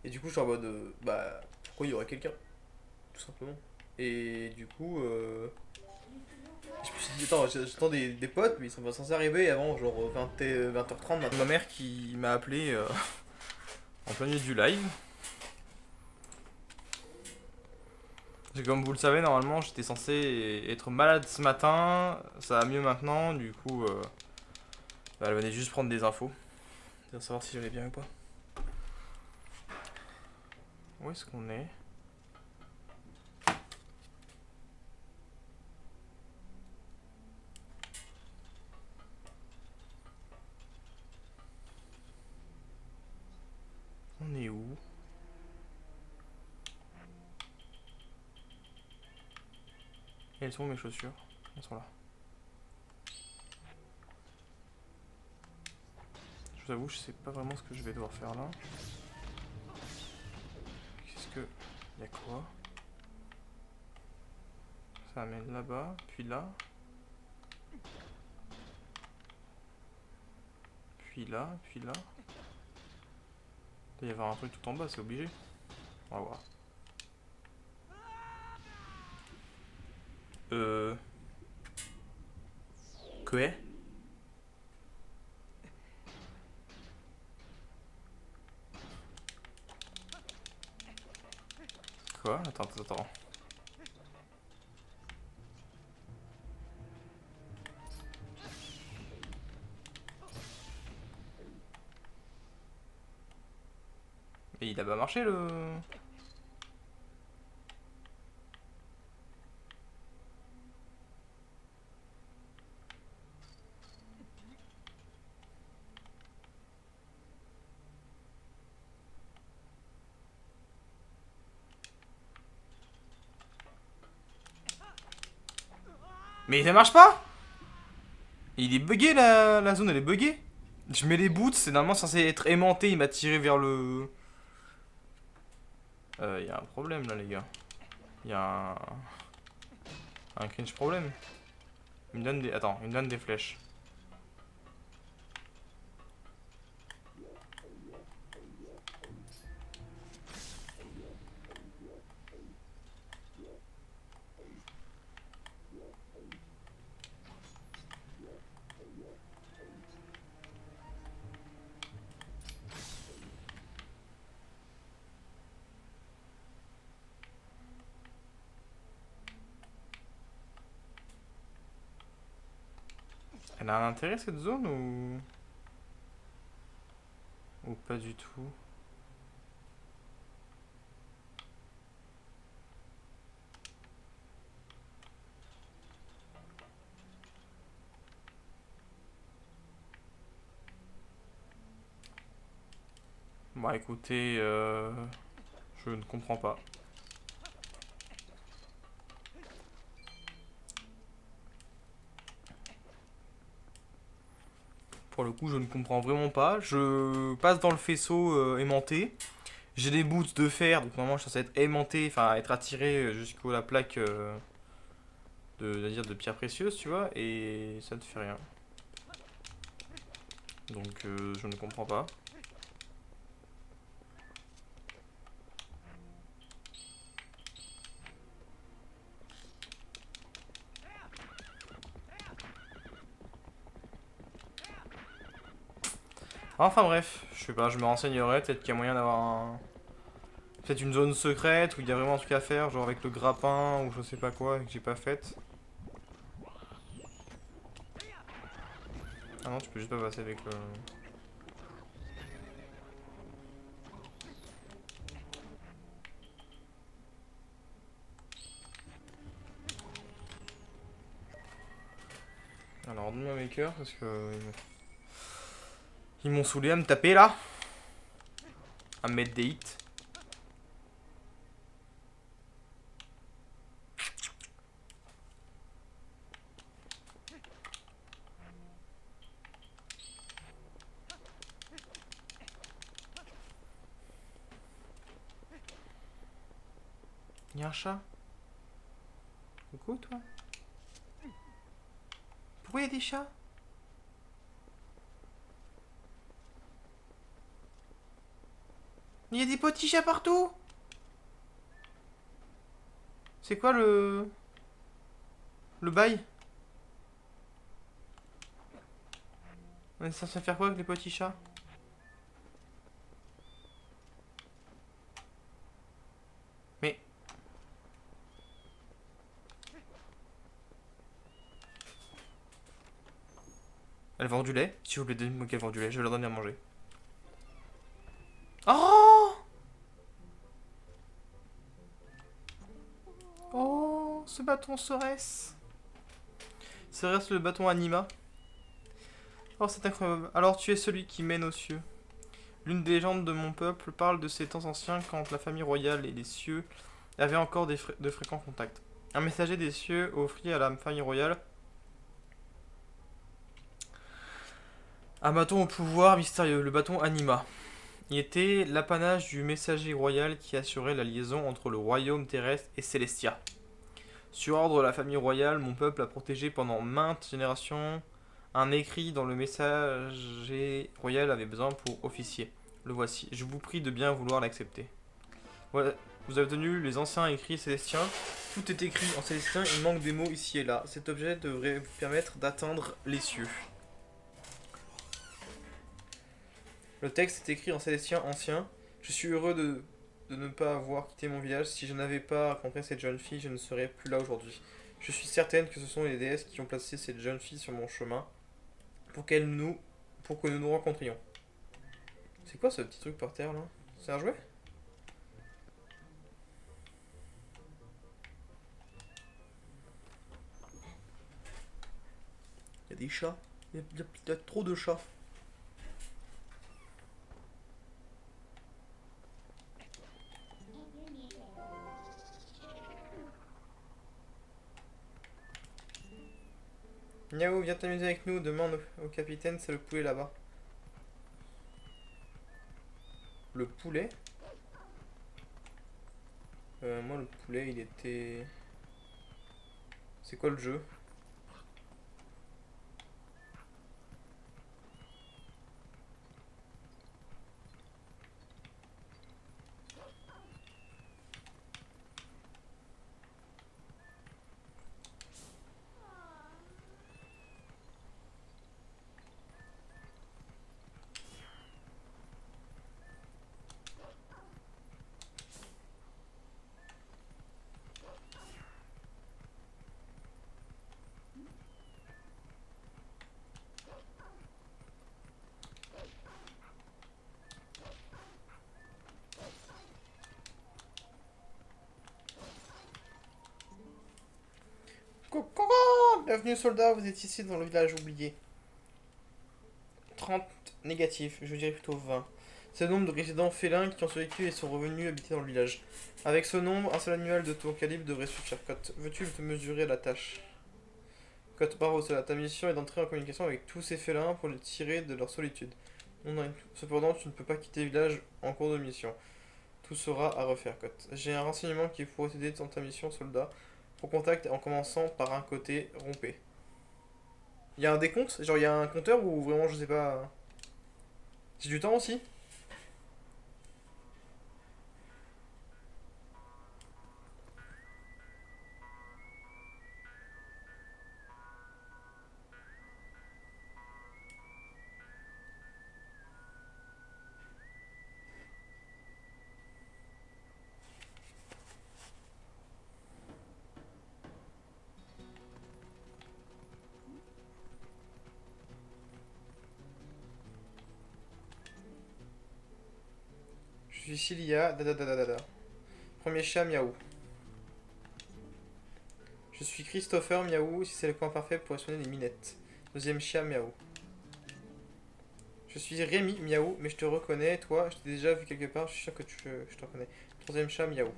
Et du coup, je suis en mode, bah, pourquoi il y aurait quelqu'un? Tout simplement. Et du coup, je me suis dit, attends, j'attends des potes, mais ils sont pas censés arriver avant genre 20h30 maintenant. Ma mère qui m'a appelé en plein milieu du live. Comme vous le savez, normalement, j'étais censé être malade ce matin. Ça va mieux maintenant, du coup, bah, elle venait juste prendre des infos. Pour savoir si j'allais bien ou pas. Où est-ce qu'on est? On est où? Et elles sont où mes chaussures? Elles sont là. Je vous avoue, je sais pas vraiment ce que je vais devoir faire là. Qu'est-ce que... Y'a quoi? Ça amène là-bas, puis là. Puis là, puis là. Il doit y avoir un truc tout en bas, c'est obligé. On va voir. Euh... Quoi? Quoi? Attends. Mais il a pas marché le... Mais ça marche pas! Il est bugué la zone, elle est buggée. Je mets les boots, c'est normalement censé être aimanté, il m'a tiré vers le... Y a un problème là les gars. Y a un cringe problème. Il me donne des... Attends, il me donne des flèches. Elle a un intérêt cette zone ou... Ou pas du tout. Bah écoutez, je ne comprends pas. Pour le coup, je ne comprends vraiment pas. Je passe dans le faisceau aimanté. J'ai des boots de fer, donc normalement je suis censé être aimanté, enfin être attiré jusqu'à la plaque de pierres précieuses, tu vois, et ça ne fait rien. Donc je ne comprends pas. Enfin bref, je sais pas, je me renseignerai, peut-être qu'il y a moyen d'avoir peut-être une zone secrète où il y a vraiment un truc à faire, genre avec le grappin ou je sais pas quoi, que j'ai pas faite. Ah non, tu peux juste pas passer avec le... Alors, donne-moi mes cœurs parce que... Ils m'ont saoulé à me taper là. À me mettre des hits. Y'a un chat? Coucou toi? Pourquoi y'a des chats? Il y a des petits chats partout. C'est quoi le... Le bail? On est censé faire quoi avec les petits chats? Mais... Elle vend du lait? Si vous voulez donner qu'elle vend du lait, je vais leur donner à manger. Oh! Oh, ce bâton serait-ce? Serait-ce le bâton Anima? Oh, c'est incroyable. Alors tu es celui qui mène aux cieux. L'une des légendes de mon peuple parle de ces temps anciens quand la famille royale et les cieux avaient encore de fréquents contacts. Un messager des cieux offrit à la famille royale un bâton au pouvoir mystérieux, le bâton Anima. Il était l'apanage du messager royal qui assurait la liaison entre le royaume terrestre et Célestia. Sur ordre de la famille royale, mon peuple a protégé pendant maintes générations un écrit dont le messager royal avait besoin pour officier. Le voici. Je vous prie de bien vouloir l'accepter. Voilà. Vous avez obtenu les anciens écrits célestiens. Tout est écrit en célestien, il manque des mots ici et là. Cet objet devrait vous permettre d'atteindre les cieux. Le texte est écrit en célestien ancien. Je suis heureux de ne pas avoir quitté mon village. Si je n'avais pas rencontré cette jeune fille, je ne serais plus là aujourd'hui. Je suis certaine que ce sont les déesses qui ont placé cette jeune fille sur mon chemin pour pour que nous nous rencontrions. C'est quoi ce petit truc par terre là? C'est un jouet? Il y a des chats. Il y a trop de chats. Niao, viens t'amuser avec nous, demande au capitaine, c'est le poulet là-bas. Le poulet? Moi le poulet il était... C'est quoi le jeu? Bienvenue soldat, vous êtes ici dans le village oublié. 30 négatifs, je dirais plutôt 20. C'est le nombre de résidents félins qui ont survécu et sont revenus habiter dans le village. Avec ce nombre, un seul animal de ton calibre devrait suffire. Cote, veux-tu te mesurer à la tâche? Cote, bravo, cela. Ta mission est d'entrer en communication avec tous ces félins pour les tirer de leur solitude. Cependant, tu ne peux pas quitter le village en cours de mission. Tout sera à refaire, Cote. J'ai un renseignement qui pourrait t'aider dans ta mission, soldat. Pour contact en commençant par un côté rompé. Il y a un décompte? Genre, il y a un compteur ou vraiment, je sais pas. J'ai du temps aussi? Je suis Cilia, da. Premier chat, miaou. Je suis Christopher, miaou, si c'est le coin parfait pour soigner les minettes. Deuxième chat, miaou. Je suis Rémi, miaou, mais je te reconnais, toi, je t'ai déjà vu quelque part, je suis sûr que je te reconnais. Troisième chat, miaou.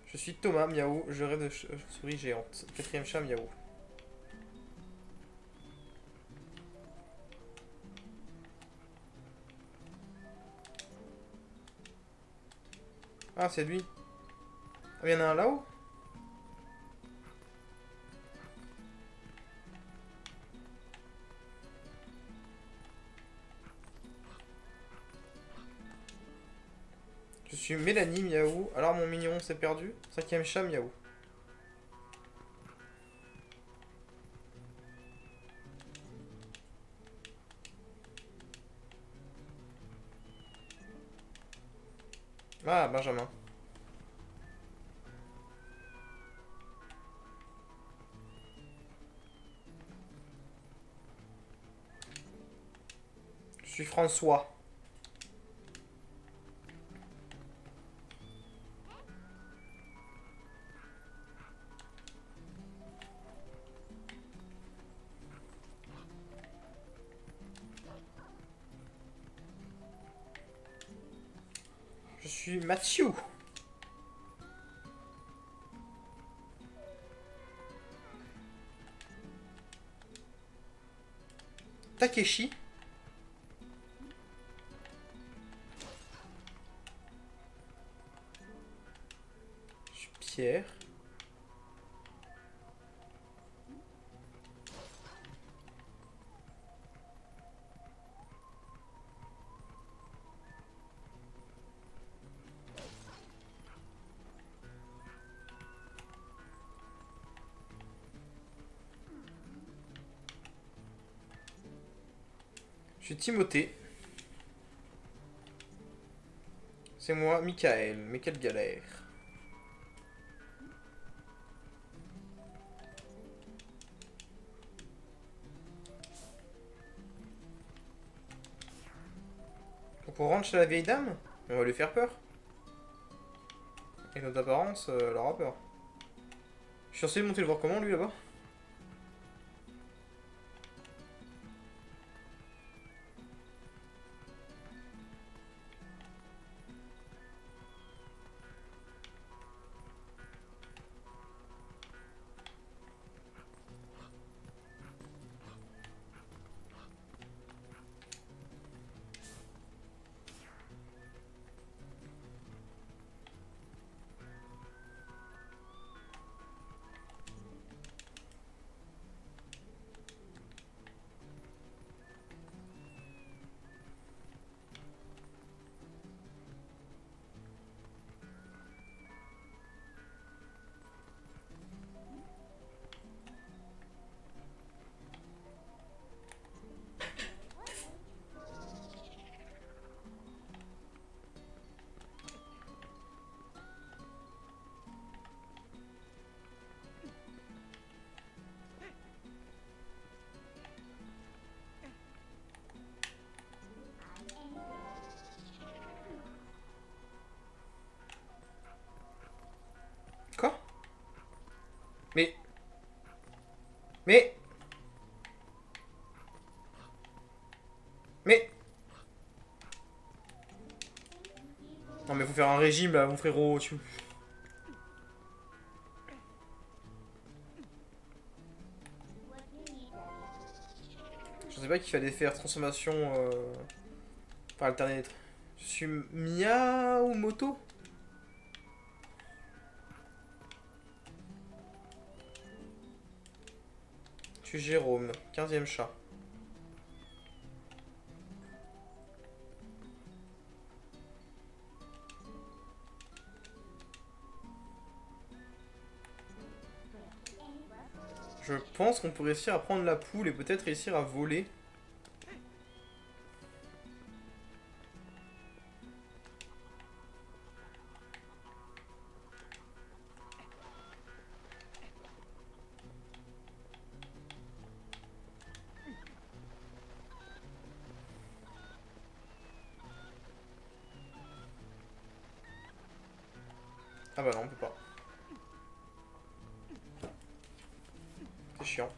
Je suis Thomas, miaou, je rêve de souris géante. Quatrième chat, miaou. Ah, c'est lui. Ah, il y en a un là-haut? Je suis Mélanie, miaou. Alors mon mignon s'est perdu. Cinquième chat, miaou. Ah, Benjamin. Je suis François. Je suis Mathieu. Takeshi. Je suis Pierre. Je suis Timothée. C'est moi, Michael. Mais quelle galère. Donc on rentre chez la vieille dame? On va lui faire peur. Et notre apparence, elle aura peur. Je suis censé monter le voir comment lui là-bas? Quoi? Mais Mais... Mais... Non mais faut faire un régime là, mon frérot. Je savais pas qu'il fallait faire transformation par alterner. Je suis Mia ou Moto? Je suis Jérôme, 15e chat. Je pense qu'on peut réussir à prendre la poule et peut-être réussir à voler. Ah bah non, on peut pas. C'est chiant.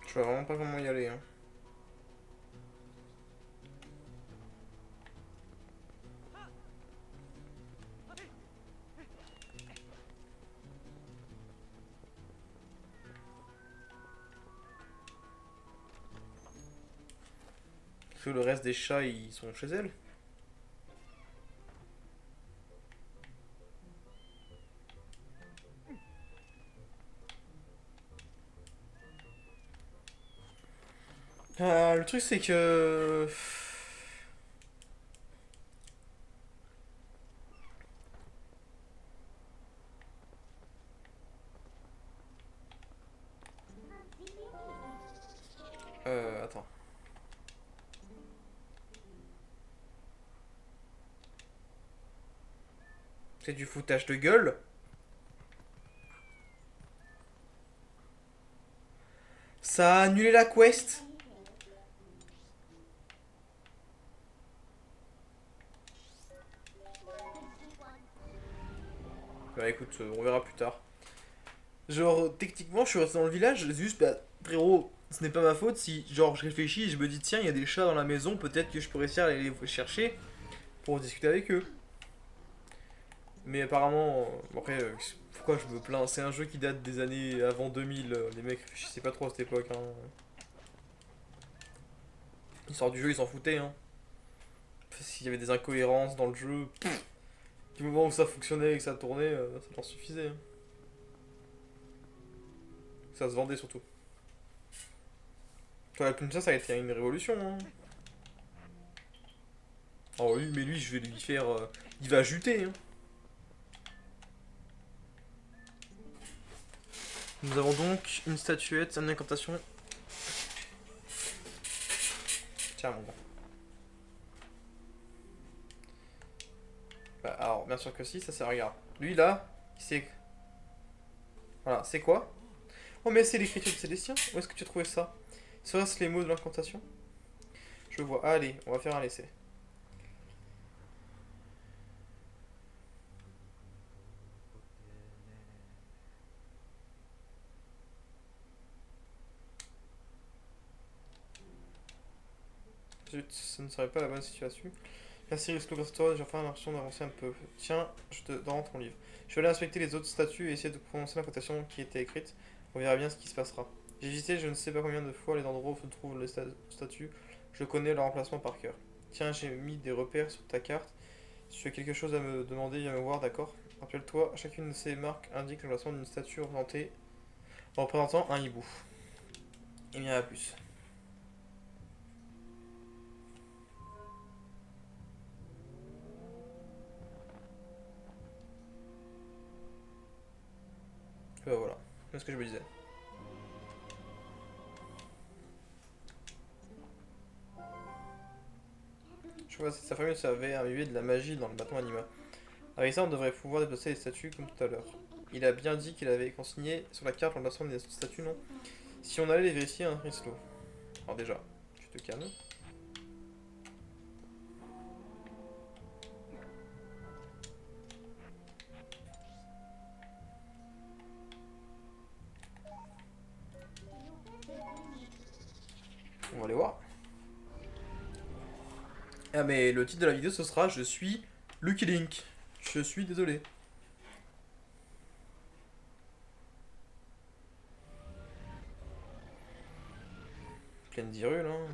Je vois vraiment pas comment y aller. Hein. Parce que le reste des chats, ils sont chez elle. Le truc, c'est que... Attends. C'est du foutage de gueule. Ça a annulé la quest. Bah écoute, on verra plus tard. Genre, techniquement, je suis resté dans le village, juste, bah, frérot, ce n'est pas ma faute si, genre, je réfléchis et je me dis, tiens, il y a des chats dans la maison, peut-être que je pourrais essayer d'aller les chercher pour discuter avec eux. Mais apparemment, après, pourquoi je me plains? C'est un jeu qui date des années avant 2000, les mecs réfléchissaient pas trop à cette époque, hein. L'histoire du jeu, ils s'en foutaient, hein. S'il y avait des incohérences dans le jeu, du moment où ça fonctionnait et que ça tournait, ça leur suffisait. Hein. Ça se vendait surtout. Toi, comme ça a été une révolution, hein. Oh oui, mais lui, je vais lui faire... il va juter, hein. Nous avons donc une statuette, une incantation. Tiens, mon gars. Bah, alors, bien sûr que si, ça regarde. Lui, là, c'est... Voilà, c'est quoi? Oh, mais c'est l'écriture de Célestien. Où est-ce que tu as trouvé ça? Serait-ce les mots de l'incantation? Je vois. Allez, on va faire un essai. Zut, ce ne serait pas la bonne situation. Merci Risco Gaston, j'ai enfin l'impression d'avancer un peu. Tiens, je te dans ton livre. Je vais aller inspecter les autres statues et essayer de prononcer l'incantation qui était écrite. On verra bien ce qui se passera. J'ai visité je ne sais pas combien de fois les endroits où se trouvent les statues. Je connais leur emplacement par cœur. Tiens, j'ai mis des repères sur ta carte. Si tu as quelque chose à me demander, viens me voir, d'accord? Rappelle-toi, chacune de ces marques indique l'emplacement d'une statue représentant un hibou. Il n'y en a plus. Voilà, c'est ce que je me disais. Je vois, sa famille savait imbiber de la magie dans le bâton anima. Avec ça, on devrait pouvoir déplacer les statues comme tout à l'heure. Il a bien dit qu'il avait consigné sur la carte l'emplacement des statues, non? Si on allait les vérifier, un Rislo. Alors déjà, tu te calmes. On va aller voir. Ah mais le titre de la vidéo ce sera Je suis Lucky Link. Je suis désolé. Pleine d'irrules hein.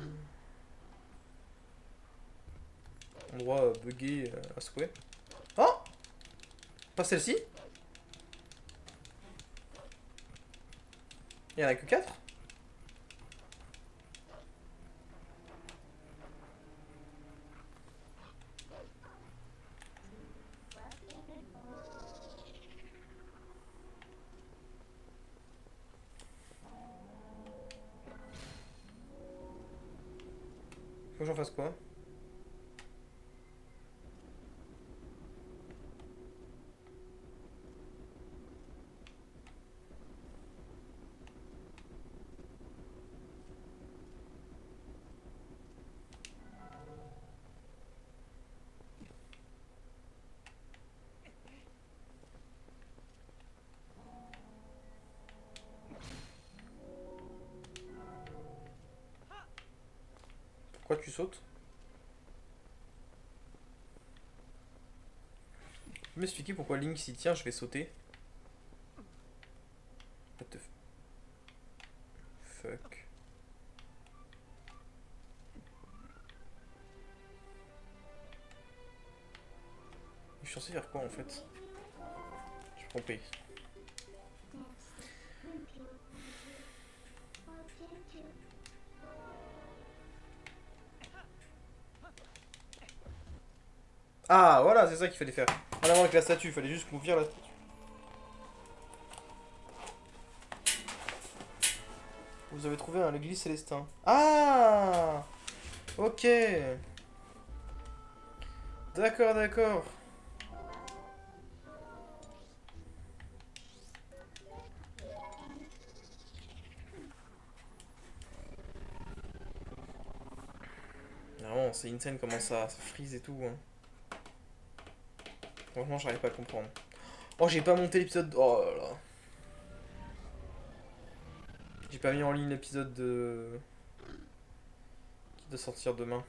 Endroit buggé à souhait. Oh! Pas celle-ci? Il y en a que 4. Faut que j'en fasse quoi? Pourquoi tu sautes? Tu peux m'expliquer pourquoi Link s'y tient, je vais sauter? What the fuck? Je suis censé faire quoi en fait? Je suis trompé. Ah voilà, c'est ça qu'il fallait faire. En avant avec la statue, il fallait juste confier la statue. Vous avez trouvé un l'église célestin. Ah! Ok. D'accord, d'accord. Vraiment, c'est insane comment ça freeze et tout. Hein. Franchement, j'arrive pas à comprendre. Oh, j'ai pas monté l'épisode. Oh là là. J'ai pas mis en ligne l'épisode de. Qui doit sortir demain.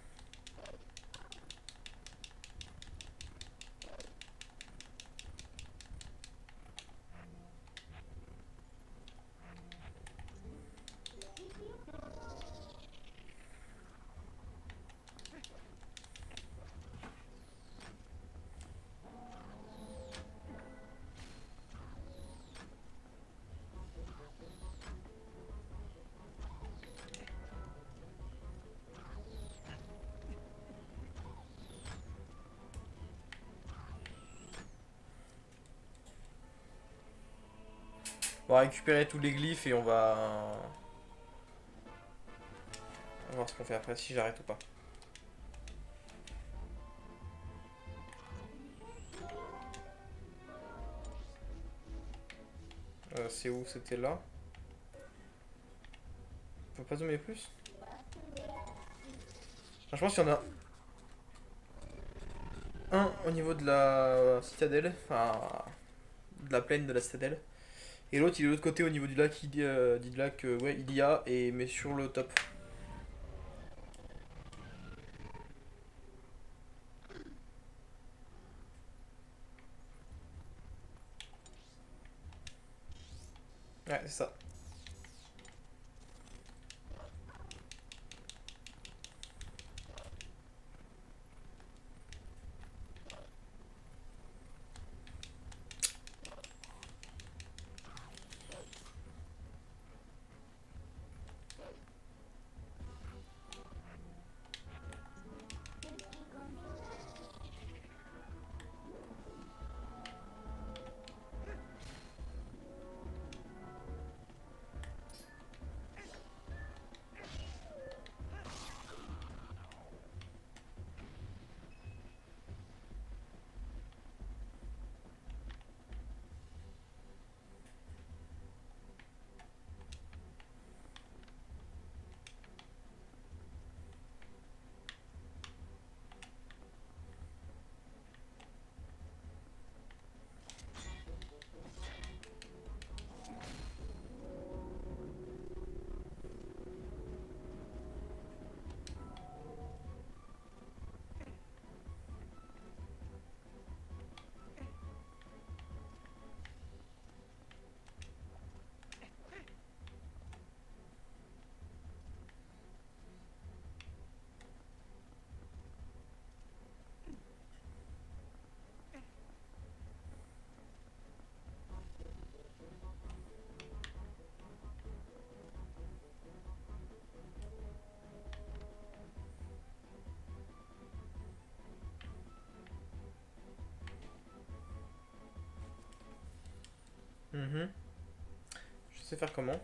On va récupérer tous les glyphes et on va. On va voir ce qu'on fait après, si j'arrête ou pas. C'est où? C'était là. On peut pas zoomer plus? Je pense qu'il y en a un au niveau de la citadelle, enfin de la plaine de la citadelle, et l'autre il est de l'autre côté au niveau du lac, du lac ouais il y a, et mais sur le top. Ouais c'est ça. sais faire comment?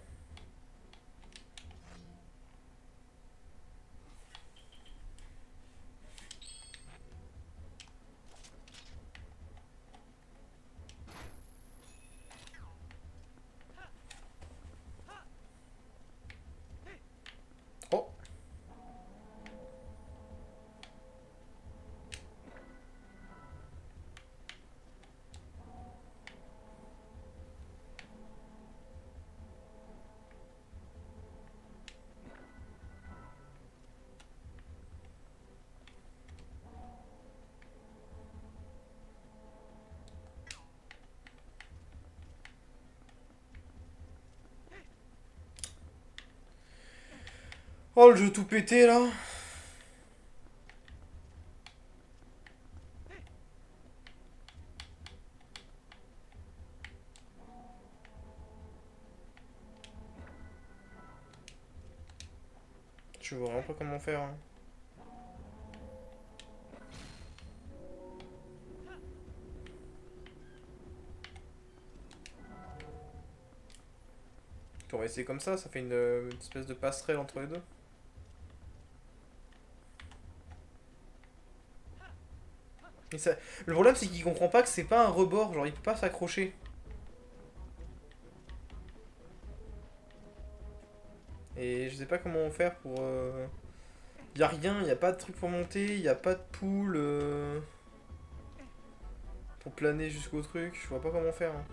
Oh! Oh, le jeu tout pété là! Je vois vraiment pas comment faire. Hein. On va essayer comme ça fait une espèce de passerelle entre les deux. Et ça... Le problème c'est qu'il comprend pas que c'est pas un rebord, genre il peut pas s'accrocher. Et je sais pas comment faire pour... Y a rien, y a pas de truc pour monter, y a pas de poule pour planer jusqu'au truc, je vois pas comment faire. Hein.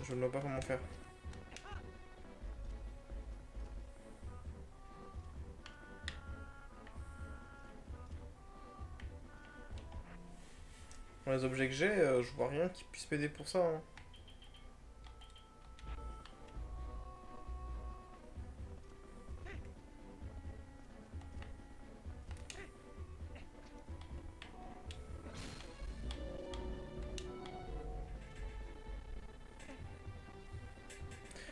Je ne vois pas comment faire. Dans les objets que j'ai, je vois rien qui puisse m'aider pour ça. Hein.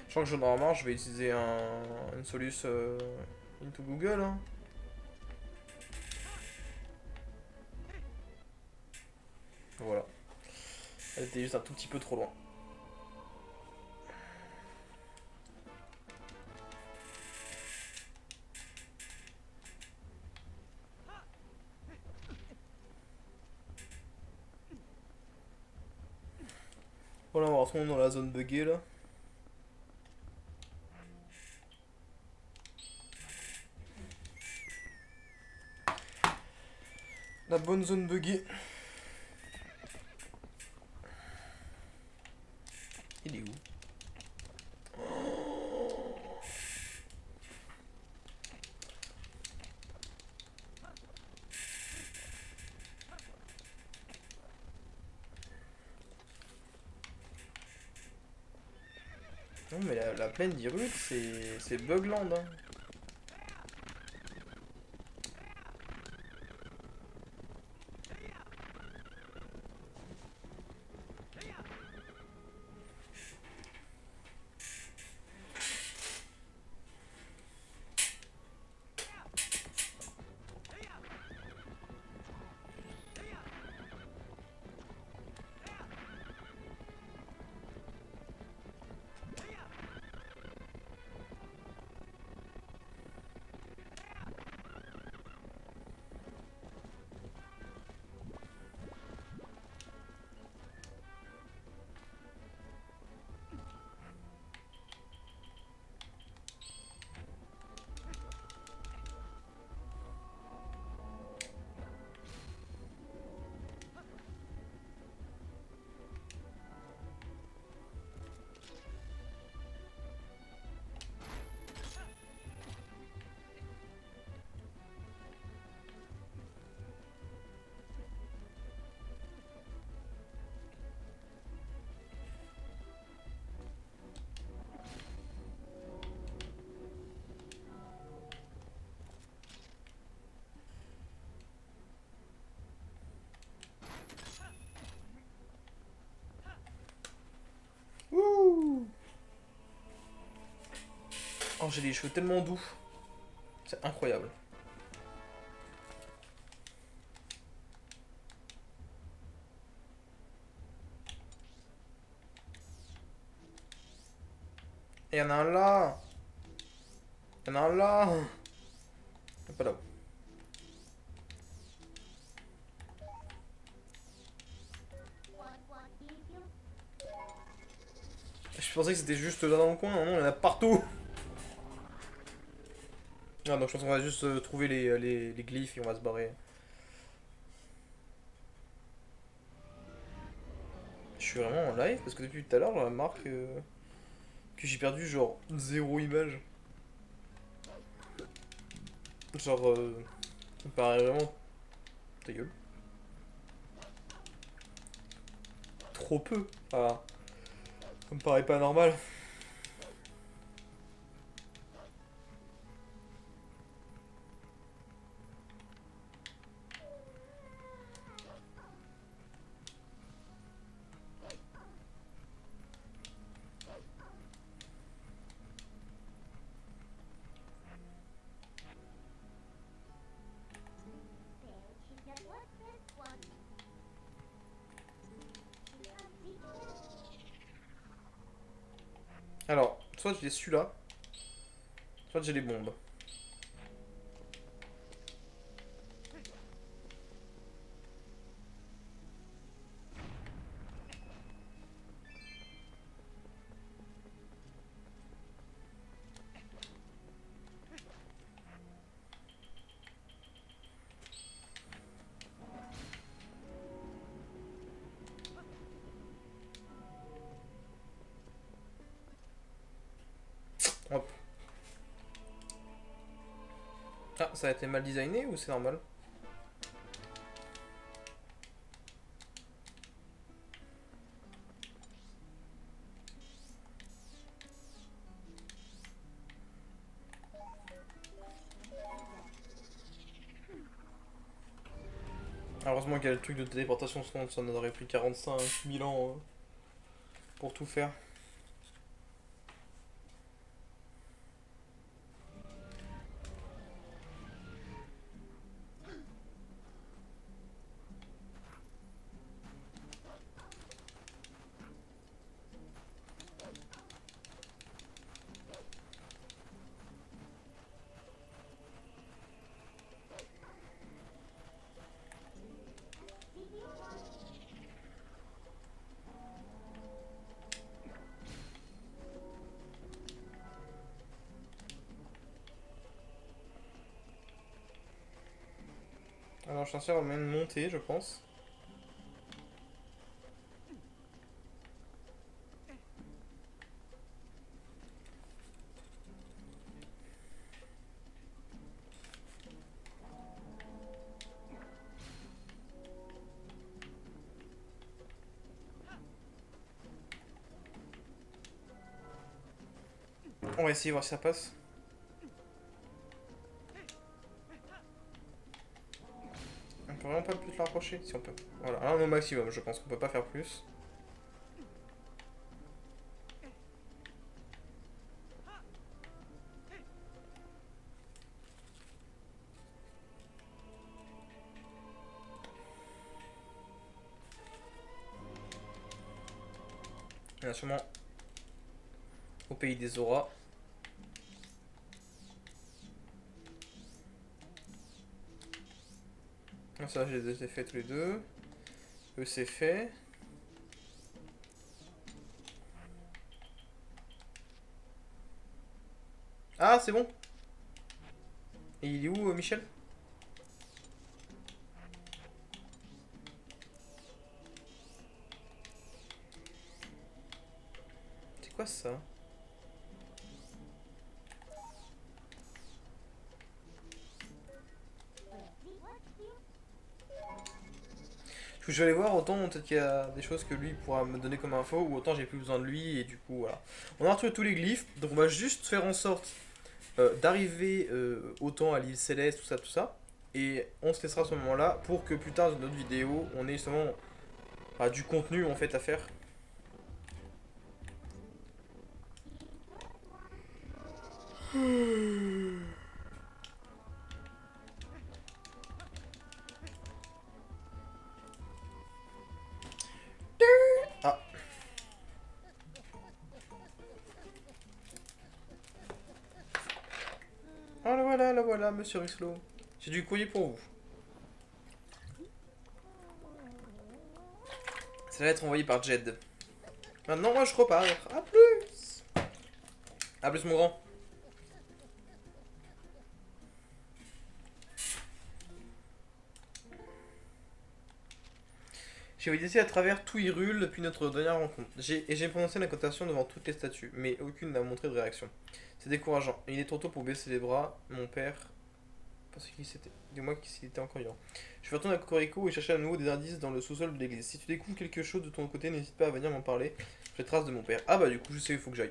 Je crois que normalement je vais utiliser une solution into Google. Hein. Voilà. Elle était juste un tout petit peu trop loin. Voilà, on va retourner dans la zone buggée là. La bonne zone buggée. Il est où? Non mais la plaine d'Hyrule c'est Bugland. Hein. Ouh. Oh j'ai les cheveux tellement doux. C'est incroyable. Et y'en a un là. Y'en a un là. Et pas là. Je pensais que c'était juste là dans le coin. Non, non, il y en a partout. Ah, donc je pense qu'on va juste trouver les glyphes et on va se barrer. Je suis vraiment en live parce que depuis tout à l'heure, je remarque que j'ai perdu genre zéro image. Genre, ça me paraît vraiment. Ta gueule. Trop peu. Ah, ça me paraît pas normal. Alors, soit j'ai celui-là, soit j'ai les bombes. Hop. Ah, ça a été mal designé ou c'est normal? Heureusement qu'il y a le truc de téléportation, sinon ça en aurait pris 45 000 ans pour tout faire. Alors, je suis censé avoir moyen de monter, je pense. On va essayer, voir si ça passe. On peut vraiment pas plus la rapprocher, si on peut. Voilà, là on est au maximum, je pense qu'on peut pas faire plus. Il y en a sûrement au pays des auras. Ah, ça, je les ai fait tous les deux. Eux, c'est fait. Ah, c'est bon. Et il est où, Michel? C'est quoi ça? Je vais aller voir, autant peut-être qu'il y a des choses que lui pourra me donner comme info, ou autant j'ai plus besoin de lui, et du coup, voilà. On a retrouvé tous les glyphes, donc on va juste faire en sorte d'arriver autant à l'île Céleste, tout ça. Et on se laissera à ce moment-là pour que plus tard dans notre vidéo, on ait justement du contenu en fait à faire. Ah, voilà, monsieur Ruslo. J'ai du courrier pour vous. C'est la lettre envoyée par Jed. Maintenant, moi, je repars. À plus. À plus, mon grand. J'ai visité à travers tout Hyrule depuis notre dernière rencontre. J'ai prononcé la cotation devant toutes les statues, mais aucune n'a montré de réaction. C'est décourageant. Il est trop tôt pour baisser les bras. Mon père pensait qu'il s'était. Dis-moi qu'il était encore vivant. Je vais retourner à Cocorico et chercher à nouveau des indices dans le sous-sol de l'église. Si tu découvres quelque chose de ton côté, n'hésite pas à venir m'en parler. J'ai trace de mon père. Ah bah du coup, je sais où il faut que j'aille.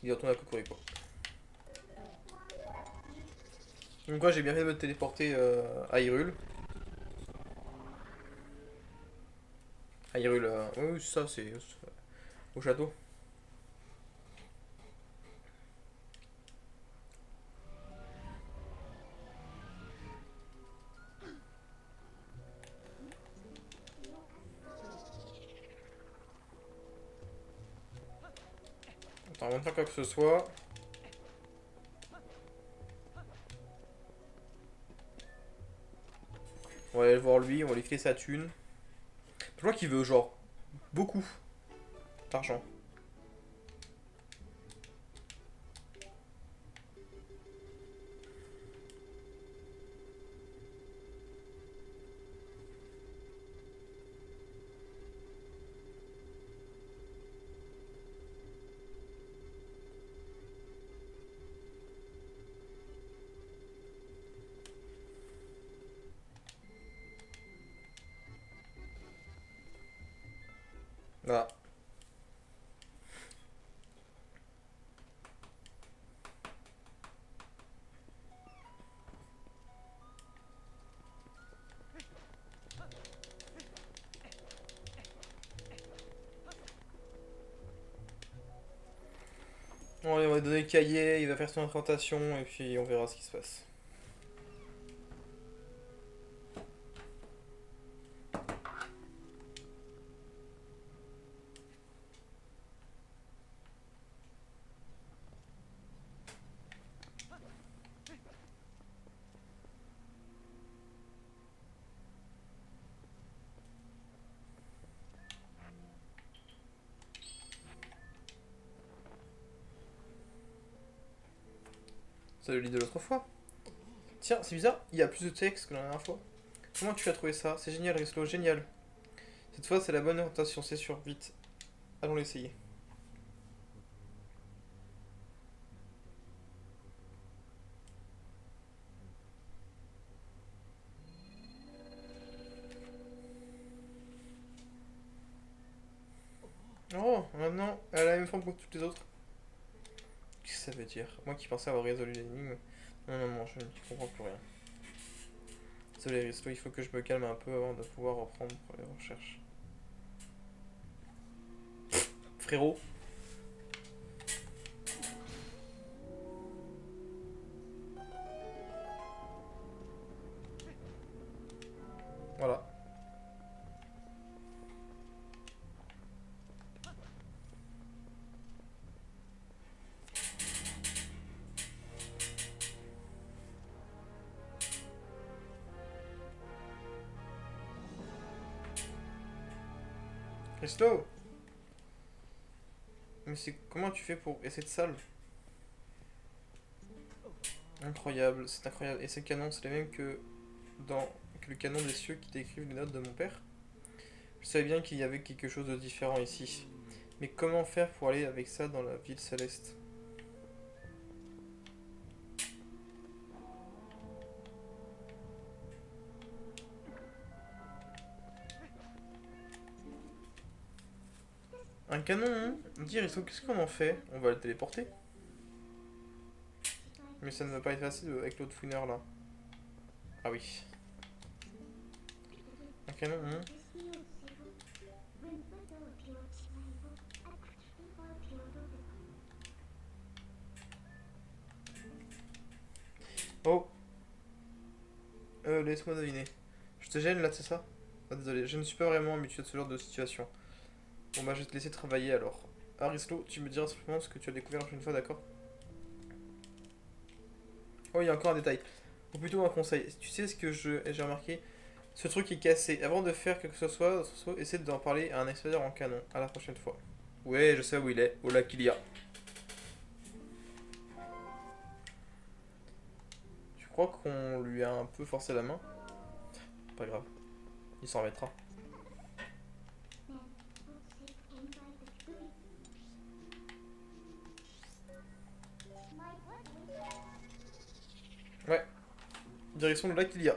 Il retourne à Cocorico. Donc quoi, j'ai bien fait de me téléporter à Hyrule. À Hyrule, oui, oui, ça, c'est au château. Attends, avant de faire quoi que ce soit. On va aller voir lui, on va lui filer sa thune. Je crois qu'il veut genre beaucoup d'argent. Voilà. Bon, allez, on va lui donner le cahier, il va faire son implantation et puis on verra ce qui se passe. C'est le lit de l'autre fois. Tiens, c'est bizarre, il y a plus de texte que la dernière fois. Comment tu as trouvé ça? C'est génial, Rislo, génial. Cette fois, c'est la bonne orientation, c'est sûr, vite. Allons l'essayer. Oh, maintenant, elle a la même forme que toutes les autres. Qu'est-ce que ça veut dire? Moi qui pensais avoir résolu l'énigme. Non, non, non, je ne comprends plus rien. Désolé, Risto, il faut que je me calme un peu avant de pouvoir reprendre pour les recherches. Frérot. Voilà. Risto. Mais c'est comment tu fais pour... Et cette salle? Incroyable, c'est incroyable. Et ces canons, c'est les mêmes que le canon des cieux qui décrivent les notes de mon père. Je savais bien qu'il y avait quelque chose de différent ici. Mais comment faire pour aller avec ça dans la ville céleste? Un canon, hein? Dire, qu'est-ce qu'on en fait? On va le téléporter. Mais ça ne va pas être facile avec l'autre fouineur là. Ah oui. Un canon, hein? Oh, laisse-moi deviner. Je te gêne là, c'est ça? Ah, désolé, je ne suis pas vraiment habitué à ce genre de situation. Bon bah je vais te laisser travailler alors. Arislo, tu me diras simplement ce que tu as découvert la prochaine fois, d'accord? Oh, il y a encore un détail. Ou plutôt un conseil. Tu sais ce que j'ai remarqué? Ce truc est cassé. Avant de faire quelque chose que ce soit, essaie d'en parler à un expert en canon. À la prochaine fois. Ouais, je sais où il est. Au lac il y a. Tu crois qu'on lui a un peu forcé la main? Pas grave. Il s'en remettra. Ouais. Direction le lac il y a.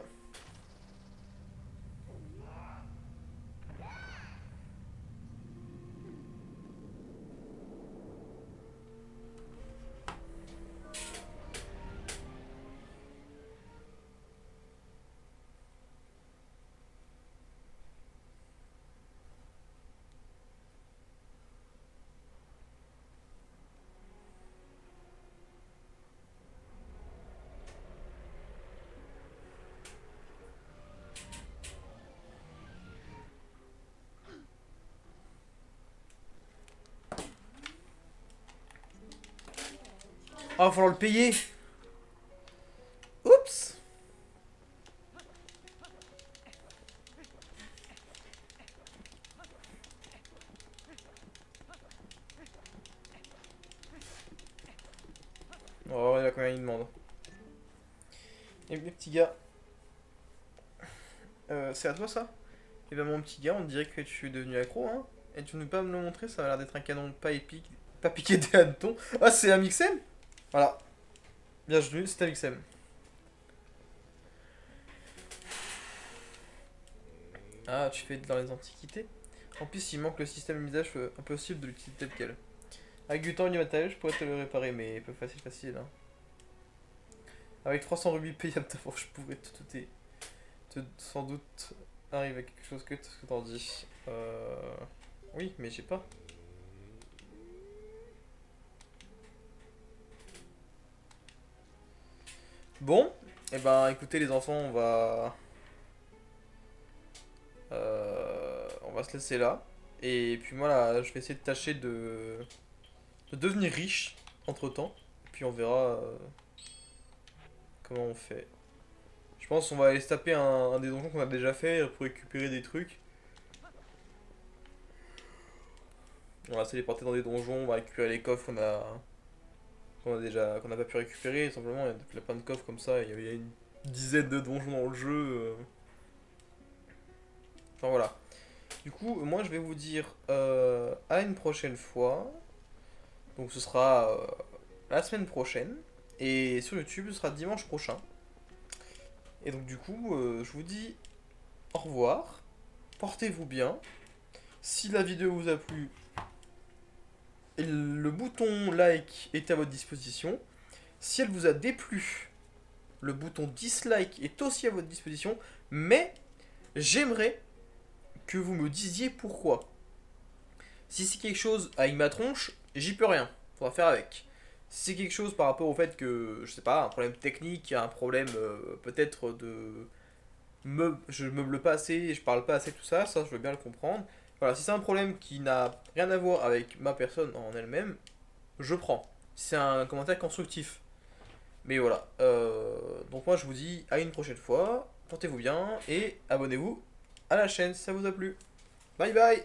Ah, va falloir le payer. Oups. On va voir combien il demande. Et les petits gars. C'est à toi ça? Et ben mon petit gars, on dirait que tu es devenu accro, hein. Et tu ne veux pas me le montrer, ça a l'air d'être un canon pas épique, pas piqué des hannetons. Ah, c'est un Mixem. Voilà. Bienvenue, c'est un Mixem. Ah, tu fais dans les antiquités? En plus, il manque le système d'usage impossible de l'utiliser tel quel. Avec du temps et du matériel, je pourrais te le réparer, mais peu facile, hein. Avec 300 rubis payables d'abord, je pourrais sans doute arriver à quelque chose que ce que t'en dis. Oui, mais j'ai pas. Bon, et ben écoutez les enfants, on va se laisser là. Et puis moi là, je vais essayer de tâcher de devenir riche entre temps. Puis on verra comment on fait. Je pense qu'on va aller se taper un des donjons qu'on a déjà fait pour récupérer des trucs. On va se téléporter dans des donjons, on va récupérer les coffres qu'on n'a pas pu récupérer. Simplement, il y a plein de coffres comme ça. Il y a une dizaine de donjons dans le jeu. Enfin voilà. Du coup, moi je vais vous dire à une prochaine fois. Donc ce sera la semaine prochaine. Et sur YouTube, ce sera dimanche prochain. Et donc du coup, je vous dis au revoir. Portez-vous bien. Si la vidéo vous a plu, le bouton like est à votre disposition. Si elle vous a déplu, le bouton dislike est aussi à votre disposition. Mais j'aimerais que vous me disiez pourquoi. Si c'est quelque chose avec ma tronche, j'y peux rien. Faudra faire avec. Si c'est quelque chose par rapport au fait que, je sais pas, un problème technique, un problème peut-être je meuble pas assez, je parle pas assez, tout ça, ça je veux bien le comprendre. Voilà, si c'est un problème qui n'a rien à voir avec ma personne en elle-même, je prends. Si c'est un commentaire constructif. Mais voilà. Donc moi je vous dis à une prochaine fois. Portez-vous bien et abonnez-vous à la chaîne si ça vous a plu. Bye bye.